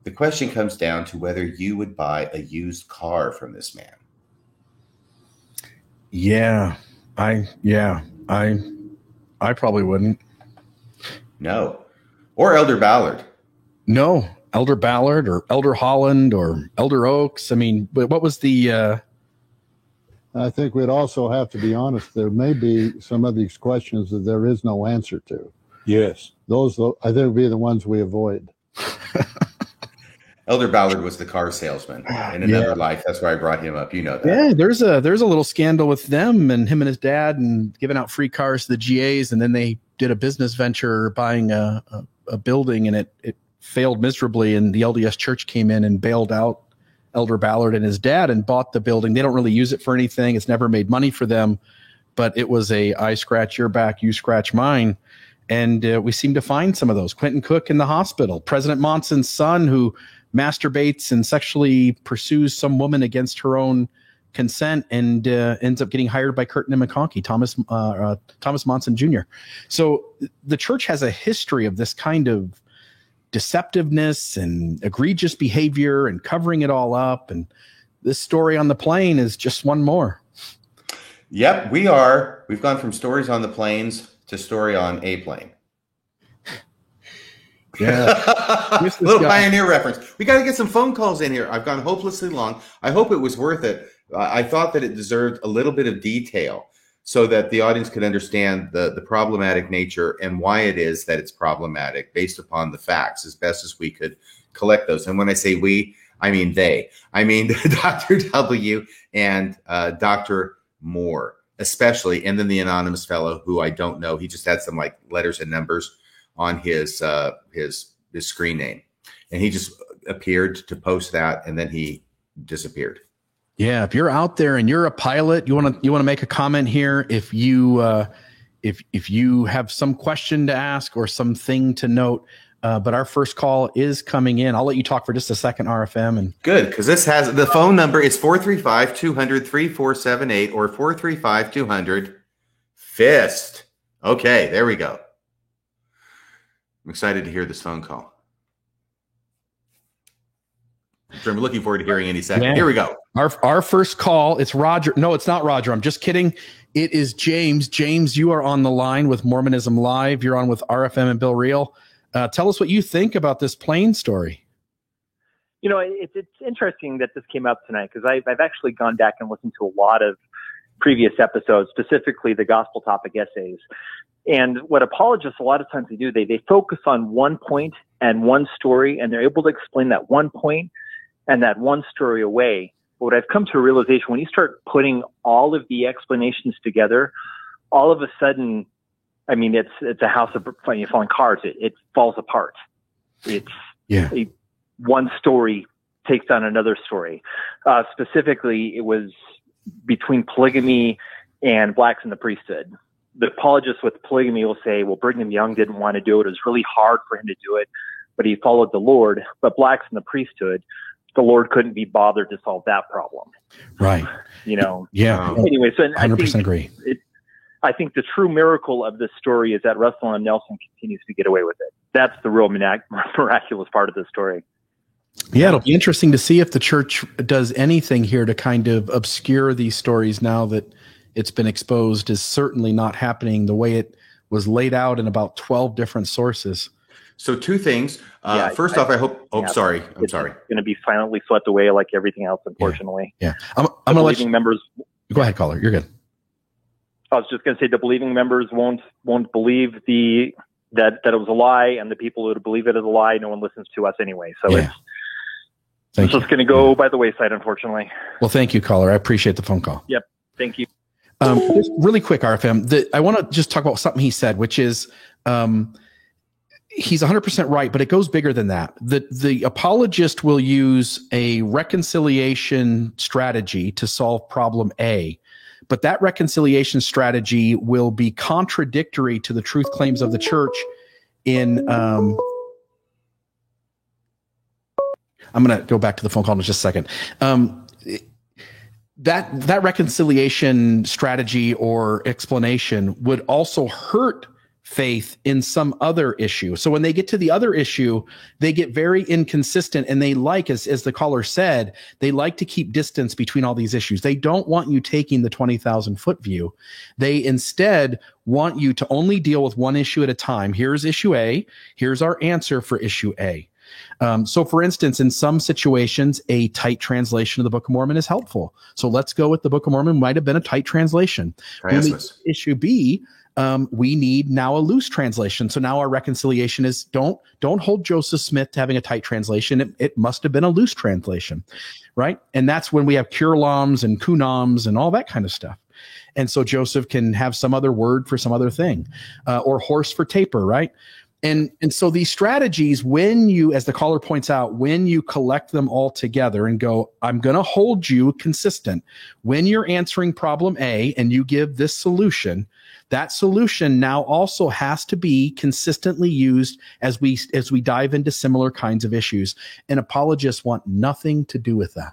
The question comes down to whether you would buy a used car from this man. Yeah, I probably wouldn't. No. Or Elder Ballard. No, Elder Ballard or Elder Holland or Elder Oaks. I mean, but what was the... I think we'd also have to be honest. There may be some of these questions that there is no answer to. Yes. Those, I think, would be the ones we avoid. Elder Ballard was the car salesman in another life. That's why I brought him up. You know that. Yeah, there's a little scandal with them and him and his dad and giving out free cars to the GAs, and then they did a business venture buying a building, and it failed miserably, and the LDS Church came in and bailed out Elder Ballard and his dad and bought the building. They don't really use it for anything. It's never made money for them, but it was a I scratch your back, you scratch mine. And we seem to find some of those. Quentin Cook in the hospital, President Monson's son who masturbates and sexually pursues some woman against her own consent and ends up getting hired by Curtin and McConkie, Thomas Monson Jr. So the church has a history of this kind of deceptiveness and egregious behavior and covering it all up. And this story on the plane is just one more. Yep, we've gone from stories on the planes to story on a plane. Yeah. Little Pioneer reference. We got to get some phone calls in here. I've gone hopelessly long. I hope it was worth it. I thought that it deserved a little bit of detail so that the audience could understand the problematic nature and why it is that it's problematic based upon the facts as best as we could collect those. And when I say we, I mean they. I mean Dr. W and Dr. Moore, especially, and then the anonymous fellow who I don't know. He just had some like letters and numbers on his screen name, and he just appeared to post that, and then he disappeared. Yeah, if you're out there and you're a pilot, you want to make a comment here. If you if you have some question to ask or something to note, but our first call is coming in. I'll let you talk for just a second, RFM. And good, because this has the phone number is 435-200-3478 or 435-200-FIST. Okay, there we go. I'm excited to hear this phone call. I'm looking forward to hearing any second. Yeah. Here we go. Our first call, it's Roger. No, it's not Roger. I'm just kidding. It is James. James, you are on the line with Mormonism Live. You're on with RFM and Bill Reel. Tell us what you think about this plane story. You know, it's interesting that this came up tonight because I've actually gone back and listened to a lot of previous episodes, specifically the gospel topic essays. And what apologists, a lot of times they focus on one point and one story, and they're able to explain that one point and that one story away. But what I've come to a realization, when you start putting all of the explanations together, all of a sudden, I mean, it's a house of falling cards. It falls apart. One story takes on another story. Specifically, it was between polygamy and blacks in the priesthood. The apologists with polygamy will say, well, Brigham Young didn't want to do it. It was really hard for him to do it, but he followed the Lord. But blacks in the priesthood, the Lord couldn't be bothered to solve that problem. Right. You know? Yeah. Anyway, so 100% agree. I think the true miracle of this story is that Russell M. Nelson continues to get away with it. That's the real miraculous part of the story. Yeah, it'll be interesting to see if the church does anything here to kind of obscure these stories now that it's been exposed as certainly not happening the way it was laid out in about 12 different sources. So two things. First off, I hope. Oh, sorry. I'm sorry. It's going to be silently swept away like everything else, unfortunately. Yeah. I'm going to let you. Members. Go ahead, caller. You're good. I was just going to say the believing members won't believe that it was a lie, and the people who believe it is a lie, no one listens to us anyway. So it's just going to go by the wayside, unfortunately. Well, thank you, caller. I appreciate the phone call. Yep. Thank you. Just really quick, RFM, I want to just talk about something he said, which is he's 100% right, but it goes bigger than that. The apologist will use a reconciliation strategy to solve problem A, but that reconciliation strategy will be contradictory to the truth claims of the church in I'm going to go back to the phone call in just a second. That reconciliation strategy or explanation would also hurt faith in some other issue. So when they get to the other issue, they get very inconsistent, and they like, as the caller said, they like to keep distance between all these issues. They don't want you taking the 20,000 foot view. They instead want you to only deal with one issue at a time. Here's issue A. Here's our answer for issue A. So for instance, in some situations, a tight translation of the Book of Mormon is helpful. So let's go with the Book of Mormon might have been a tight translation. Issue B, we need now a loose translation. So now our reconciliation is don't hold Joseph Smith to having a tight translation. It must have been a loose translation, right? And that's when we have curlams and kunams and all that kind of stuff. And so Joseph can have some other word for some other thing, or horse for taper, right? And so these strategies, when you, as the caller points out, when you collect them all together and go, I'm going to hold you consistent. When you're answering problem A and you give this solution, that solution now also has to be consistently used as we dive into similar kinds of issues. And apologists want nothing to do with that.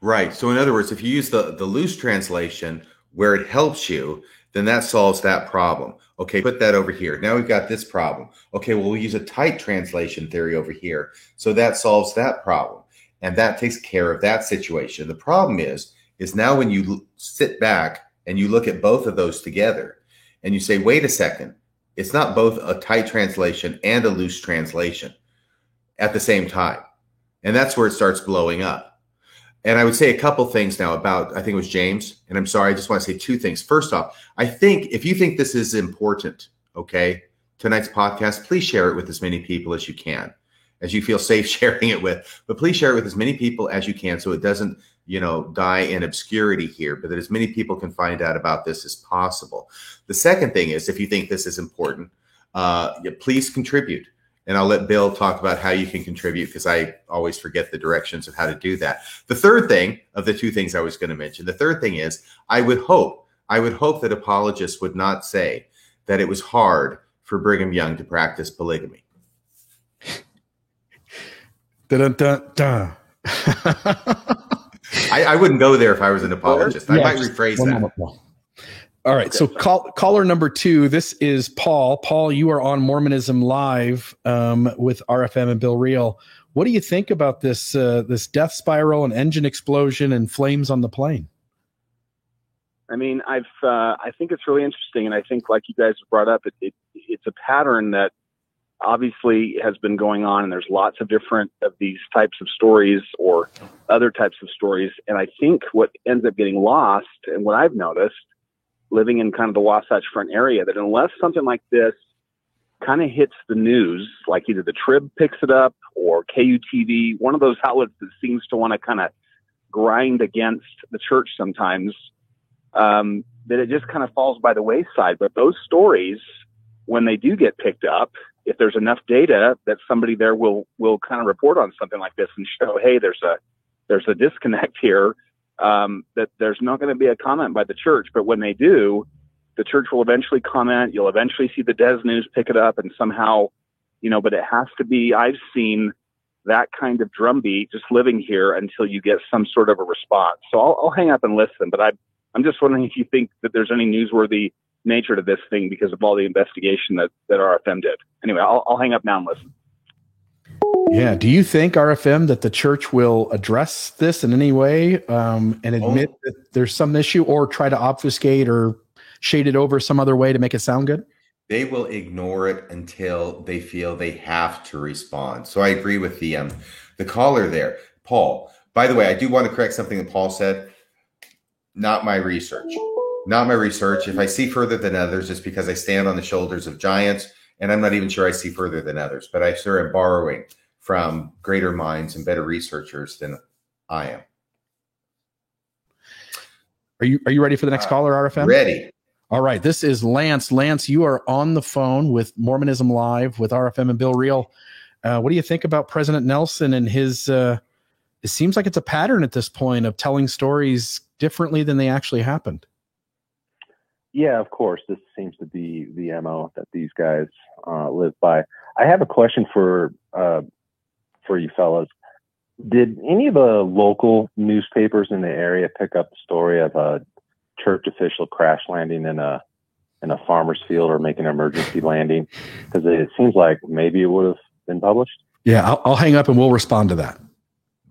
Right. So in other words, if you use the loose translation where it helps you, then that solves that problem. Okay, put that over here. Now we've got this problem. Okay, well, we'll use a tight translation theory over here. So that solves that problem. And that takes care of that situation. The problem is now when you sit back and you look at both of those together and you say, wait a second, it's not both a tight translation and a loose translation at the same time. And that's where it starts blowing up. And I would say a couple things now about, I think it was James, and I'm sorry, I just want to say two things. First off, I think if you think this is important, okay, tonight's podcast, please share it with as many people as you can, as you feel safe sharing it with. But please share it with as many people as you can so it doesn't, die in obscurity here, but that as many people can find out about this as possible. The second thing is, if you think this is important, please contribute. And I'll let Bill talk about how you can contribute, because I always forget the directions of how to do that. The third thing of the two things I was going to mention, the third thing is I would hope that apologists would not say that it was hard for Brigham Young to practice polygamy. Dun, dun, dun. I wouldn't go there if I was an apologist. I might rephrase that. All right. Okay. So caller number 2, this is Paul. Paul, you are on Mormonism Live with RFM and Bill Reel. What do you think about this death spiral and engine explosion and flames on the plane? I mean, I think it's really interesting. And I think, like you guys have brought up, it's a pattern that obviously has been going on. And there's lots of different of these types of stories or other types of stories. And I think what ends up getting lost, and what I've noticed, living in kind of the Wasatch Front area, that unless something like this kind of hits the news, like either the Trib picks it up or KUTV, one of those outlets that seems to want to kind of grind against the church sometimes, that it just kind of falls by the wayside. But those stories, when they do get picked up, if there's enough data that somebody there will kind of report on something like this and show, hey, there's a disconnect here, that there's not going to be a comment by the church. But when they do, the church will eventually comment. You'll eventually see the Des News pick it up, and somehow, but it has to be, I've seen that kind of drumbeat just living here until you get some sort of a response. So I'll hang up and listen, but I'm just wondering if you think that there's any newsworthy nature to this thing because of all the investigation that RFM did. Anyway, I'll hang up now and listen. Yeah. Do you think, RFM, that the church will address this in any way and admit that there's some issue, or try to obfuscate or shade it over some other way to make it sound good? They will ignore it until they feel they have to respond. So I agree with the caller there, Paul. By the way, I do want to correct something that Paul said. Not my research. Not my research. If I see further than others, it's because I stand on the shoulders of giants, and I'm not even sure I see further than others. But I sure am borrowing from greater minds and better researchers than I am. Are you ready for the next caller, RFM? Ready. All right. This is Lance. Lance, you are on the phone with Mormonism Live with RFM and Bill Reel. What do you think about President Nelson and his, it seems like it's a pattern at this point of telling stories differently than they actually happened. Yeah, of course. This seems to be the MO that these guys live by. I have a question for you fellas. Did any of the local newspapers in the area pick up the story of a church official crash landing in a in a farmer's field or make an emergency landing? Because it seems like maybe it would have been published. Yeah, I'll hang up and we'll respond to that.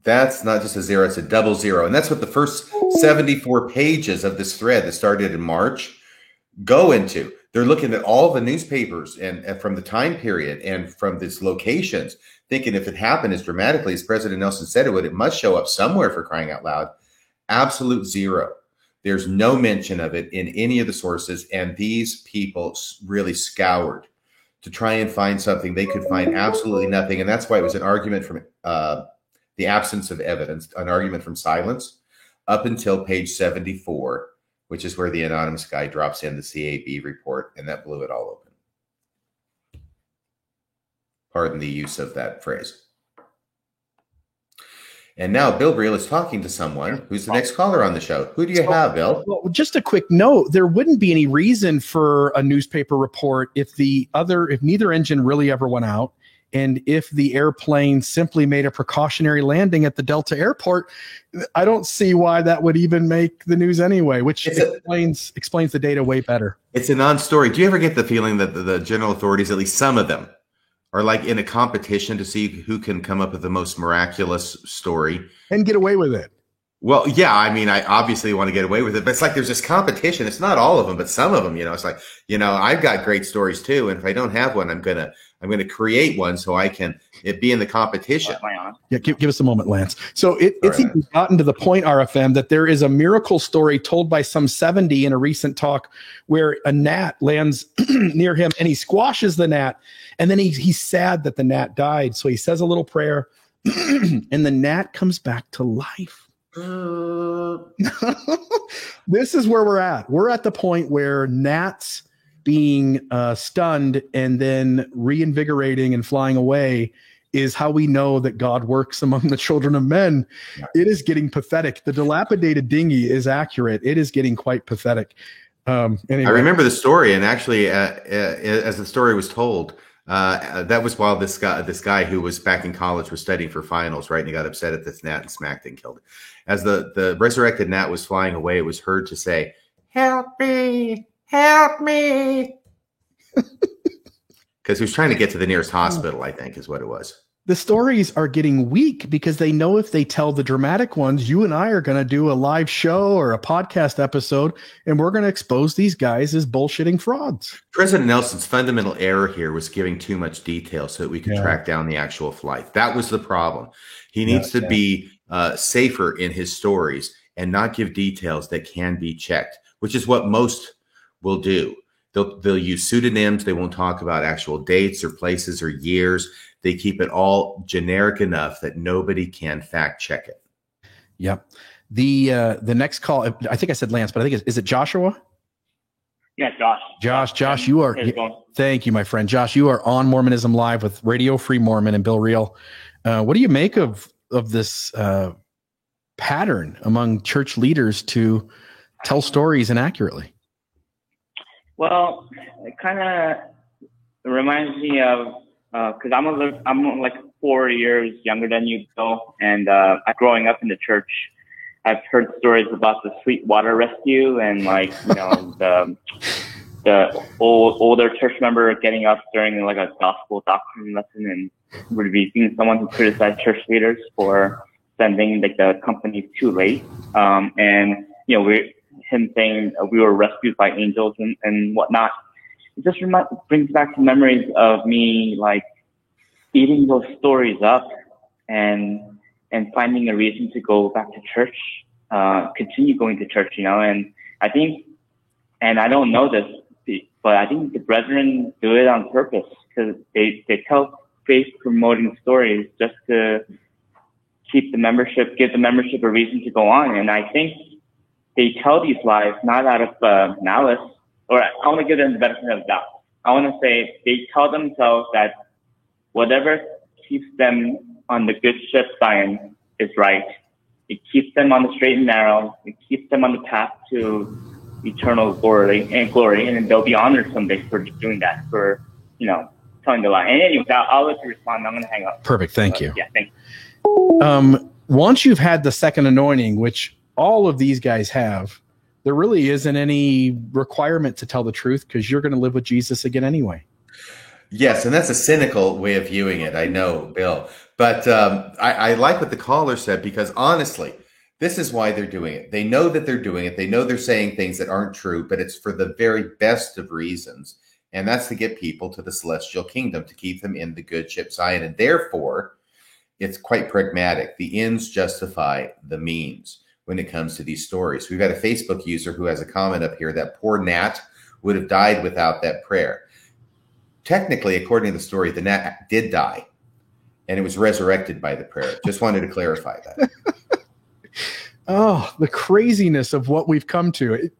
That's not just a 0, it's a 00. And that's what the first 74 pages of this thread that started in March go into. They're looking at all the newspapers and from the time period and from these locations, thinking if it happened as dramatically as President Nelson said it would, it must show up somewhere, for crying out loud. Absolute 0. There's no mention of it in any of the sources. And these people really scoured to try and find something. They could find absolutely nothing. And that's why it was an argument from the absence of evidence, an argument from silence, up until page 74, which is where the anonymous guy drops in the CAB report, and that blew it all open. Pardon the use of that phrase. And now Bill Briel is talking to someone who's the next caller on the show. Who do you have, Bill? Well, just a quick note: there wouldn't be any reason for a newspaper report if neither engine really ever went out, and if the airplane simply made a precautionary landing at the Delta airport. I don't see why that would even make the news anyway, which explains the data way better. It's a non-story. Do you ever get the feeling that the general authorities, at least some of them, are like in a competition to see who can come up with the most miraculous story and get away with it? Well, yeah, I mean, I obviously want to get away with it, but it's like there's this competition. It's not all of them, but some of them, it's like, I've got great stories too. And if I don't have one, I'm going to create one so I can be in the competition. Yeah, give us a moment, Lance. So it's even gotten to the point, RFM, that there is a miracle story told by some 70 in a recent talk where a gnat lands near him and he squashes the gnat. And then he's sad that the gnat died. So he says a little prayer and the gnat comes back to life. This is where we're at. We're at the point where gnats being stunned and then reinvigorating and flying away is how we know that God works among the children of men. Yeah. It is getting pathetic. The dilapidated dinghy is accurate. It is getting quite pathetic. Anyway. I remember the story, and actually, as the story was told, that was while this guy who was back in college was studying for finals, right? And he got upset at this gnat and smacked it and killed it. As the resurrected gnat was flying away, it was heard to say, "Help me, help me." Because he was trying to get to the nearest hospital, I think is what it was. The stories are getting weak because they know if they tell the dramatic ones, you and I are going to do a live show or a podcast episode, and we're going to expose these guys as bullshitting frauds. President Nelson's fundamental error here was giving too much detail so that we could track down the actual flight. That was the problem. He needs to be safer in his stories and not give details that can be checked, which is what most will do. They'll use pseudonyms. They won't talk about actual dates or places or years. They keep it all generic enough that nobody can fact check it. Yep. The next call, I think I said Lance, but I think is it Joshua? Yeah, Josh. Josh, you are. Thank you, my friend. Josh, you are on Mormonism Live with Radio Free Mormon and Bill Reel. What do you make of this pattern among church leaders to tell stories inaccurately? Well, it kind of reminds me of because I'm like 4 years younger than you, Bill, and growing up in the church, I've heard stories about the Sweetwater Rescue and the older church member getting up during like a gospel doctrine lesson and rebuking someone who criticized church leaders for sending like the company too late, and him saying we were rescued by angels and whatnot. It just brings back some memories of me like eating those stories up and finding a reason to go back to church, continue going to church, and I think, and I don't know this, but I think the brethren do it on purpose because they tell faith promoting stories just to give the membership a reason to go on. And I think they tell these lies not out of malice, or I want to give them the benefit of the doubt. I want to say they tell themselves that whatever keeps them on the good ship Zion is right. It keeps them on the straight and narrow. It keeps them on the path to eternal glory, and they'll be honored someday for doing that, for telling the lie. And anyway, I'll let you respond. I'm going to hang up. Perfect. Thank you. Yeah, thank you. Once you've had the second anointing, which all of these guys have, there really isn't any requirement to tell the truth because you're going to live with Jesus again anyway. Yes, and that's a cynical way of viewing it. I know, Bill. But I like what the caller said, because honestly, this is why they're doing it. They know that they're doing it. They know they're saying things that aren't true, but it's for the very best of reasons. And that's to get people to the celestial kingdom, to keep them in the good ship Zion. And therefore, it's quite pragmatic. The ends justify the means when it comes to these stories. We've got a Facebook user who has a comment up here that poor gnat would have died without that prayer. Technically, according to the story, the gnat did die, and it was resurrected by the prayer. Just wanted to clarify that. Oh, the craziness of what we've come to.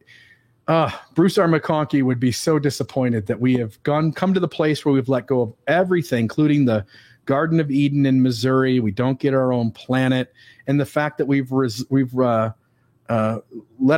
Bruce R. McConkie would be so disappointed that we have come to the place where we've let go of everything, including the Garden of Eden in Missouri. We don't get our own planet. And the fact that we've let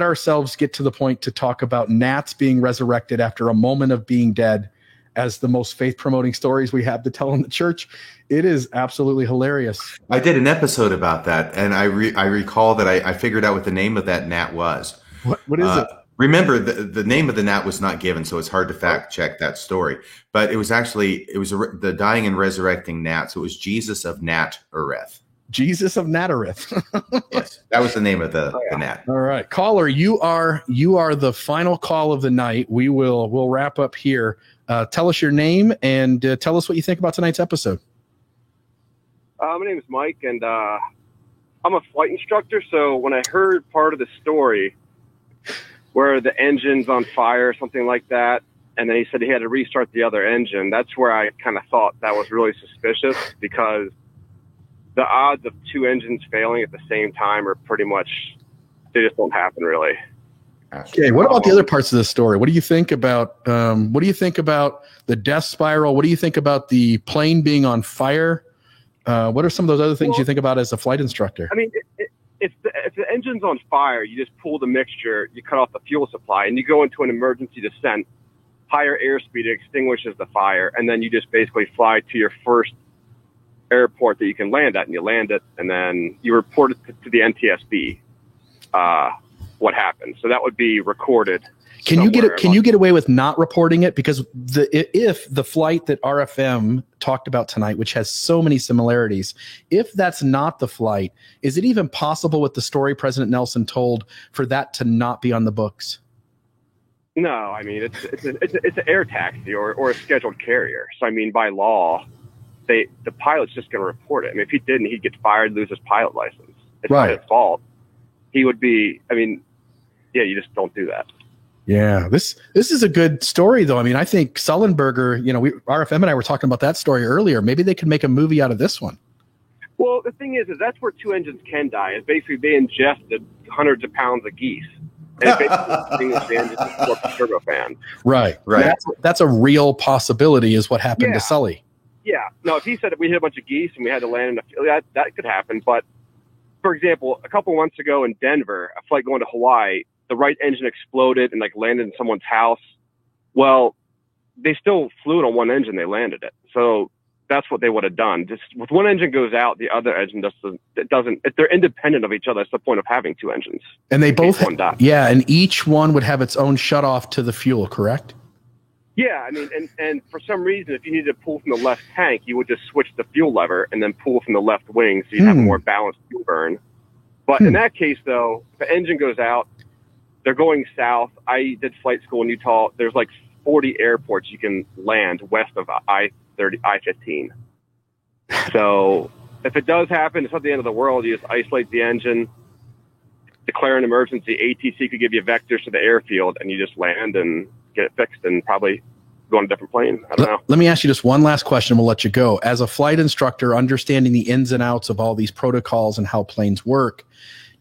ourselves get to the point to talk about gnats being resurrected after a moment of being dead as the most faith-promoting stories we have to tell in the church. It is absolutely hilarious. I did an episode about that, and I recall that I figured out what the name of that gnat was. What is it? Remember, the name of the gnat was not given, so it's hard to fact check that story. But it was the dying and resurrecting gnat, so it was Jesus of Nazareth. Jesus of Nazareth. Yes, that was the name of the gnat. All right, caller, you are the final call of the night. We'll wrap up here. Tell us your name and tell us what you think about tonight's episode. My name is Mike, and I'm a flight instructor. So when I heard part of the story where the engine's on fire or something like that, and then he said he had to restart the other engine, that's where I kind of thought that was really suspicious, because the odds of two engines failing at the same time are pretty much, they just don't happen really. Okay, what about the other parts of the story? What do you think about the death spiral? What do you think about the plane being on fire? What are some of those other things you think about as a flight instructor? I mean, if the engine's on fire, you just pull the mixture, you cut off the fuel supply, and you go into an emergency descent. Higher airspeed extinguishes the fire, and then you just basically fly to your first airport that you can land at, and you land it, and then you report it to the NTSB what happened. So that would be recorded. Can you get away with not reporting it? Because if the flight that RFM talked about tonight, which has so many similarities, if that's not the flight, is it even possible with the story President Nelson told for that to not be on the books? No, I mean, it's an air taxi or a scheduled carrier. So, I mean, by law, the pilot's just going to report it. I mean, if he didn't, he'd get fired, lose his pilot license. It's not his fault. He would be, I mean, yeah, you just don't do that. Yeah, this is a good story, though. I mean, I think Sullenberger, RFM and I were talking about that story earlier. Maybe they could make a movie out of this one. Well, the thing is that's where two engines can die. Is basically they ingested hundreds of pounds of geese. And it basically distinguished the engine for turbofan. Right. That's a real possibility, is what happened to Sully. Yeah. No, if he said that we hit a bunch of geese and we had to land in a field, that could happen. But, for example, a couple months ago in Denver, a flight going to Hawaii, the right engine exploded and landed in someone's house. Well, they still flew it on one engine. They landed it. So that's what they would have done. Just with one engine goes out, the other engine doesn't. If they're independent of each other, that's the point of having two engines. And they both, and each one would have its own shutoff to the fuel, correct? Yeah, I mean, and for some reason, if you needed to pull from the left tank, you would just switch the fuel lever and then pull from the left wing, so you'd have a more balanced fuel burn. But in that case, though, if the engine goes out, they're going south. I did flight school in Utah. There's 40 airports you can land west of I-15. So if it does happen, it's not the end of the world. You just isolate the engine, declare an emergency. ATC could give you vectors to the airfield, and you just land and get it fixed and probably go on a different plane. I don't know. Let me ask you just one last question. We'll let you go. As a flight instructor, understanding the ins and outs of all these protocols and how planes work,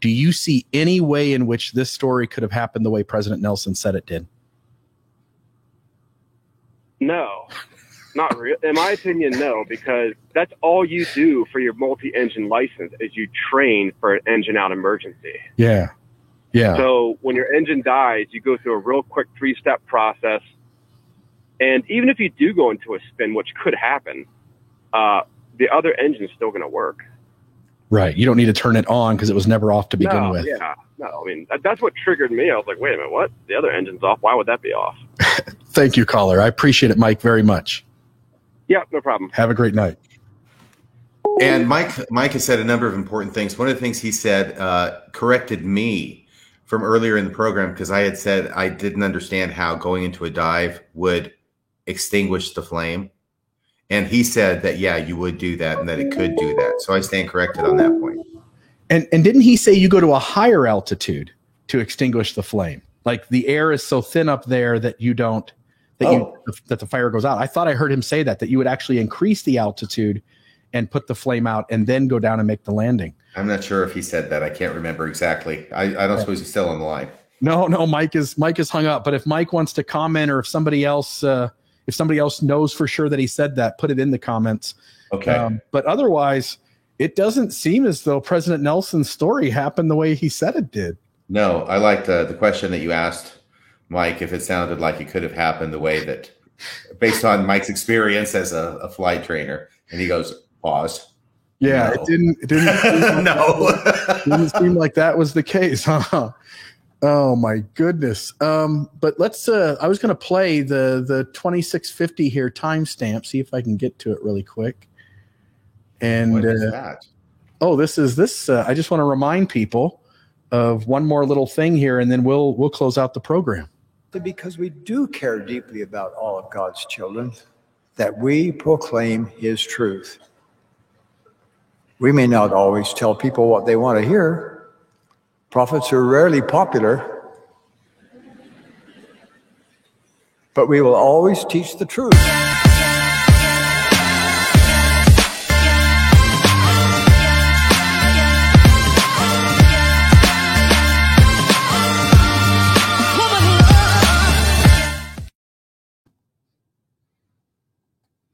do you see any way in which this story could have happened the way President Nelson said it did? No, not really. In my opinion, no, because that's all you do for your multi-engine license is you train for an engine out emergency. Yeah. Yeah. So when your engine dies, you go through a real quick 3-step process. And even if you do go into a spin, which could happen, the other engine is still going to work. Right. You don't need to turn it on because it was never off to begin with. Yeah. No, I mean, that's what triggered me. I was like, wait a minute, what? The other engine's off. Why would that be off? Thank you, caller. I appreciate it, Mike, very much. Yeah, no problem. Have a great night. And Mike has said a number of important things. One of the things he said corrected me from earlier in the program because I had said I didn't understand how going into a dive would extinguish the flame. And he said that, yeah, you would do that and that it could do that. So I stand corrected on that point. And didn't he say you go to a higher altitude to extinguish the flame? Like the air is so thin up there that you don't, that the fire goes out. I thought I heard him say that you would actually increase the altitude and put the flame out and then go down and make the landing. I'm not sure if he said that. I can't remember exactly. I don't suppose he's still on the line. No, Mike is hung up. But if Mike wants to comment, or if somebody else knows for sure that he said that, put it in the comments. Okay. But otherwise, it doesn't seem as though President Nelson's story happened the way he said it did. No, I liked the question that you asked, Mike, if it sounded like it could have happened the way that, based on Mike's experience as a flight trainer. And he goes, pause. Yeah, no. it didn't no. didn't seem like that was the case, huh? Oh my goodness. But let's I was going to play the 2650 here timestamp, see if I can get to it really quick. And what is that? This is I just want to remind people of one more little thing here, and then we'll close out the program. Because we do care deeply about all of God's children, that we proclaim his truth. We may not always tell people what they want to hear. Prophets are rarely popular. But we will always teach the truth.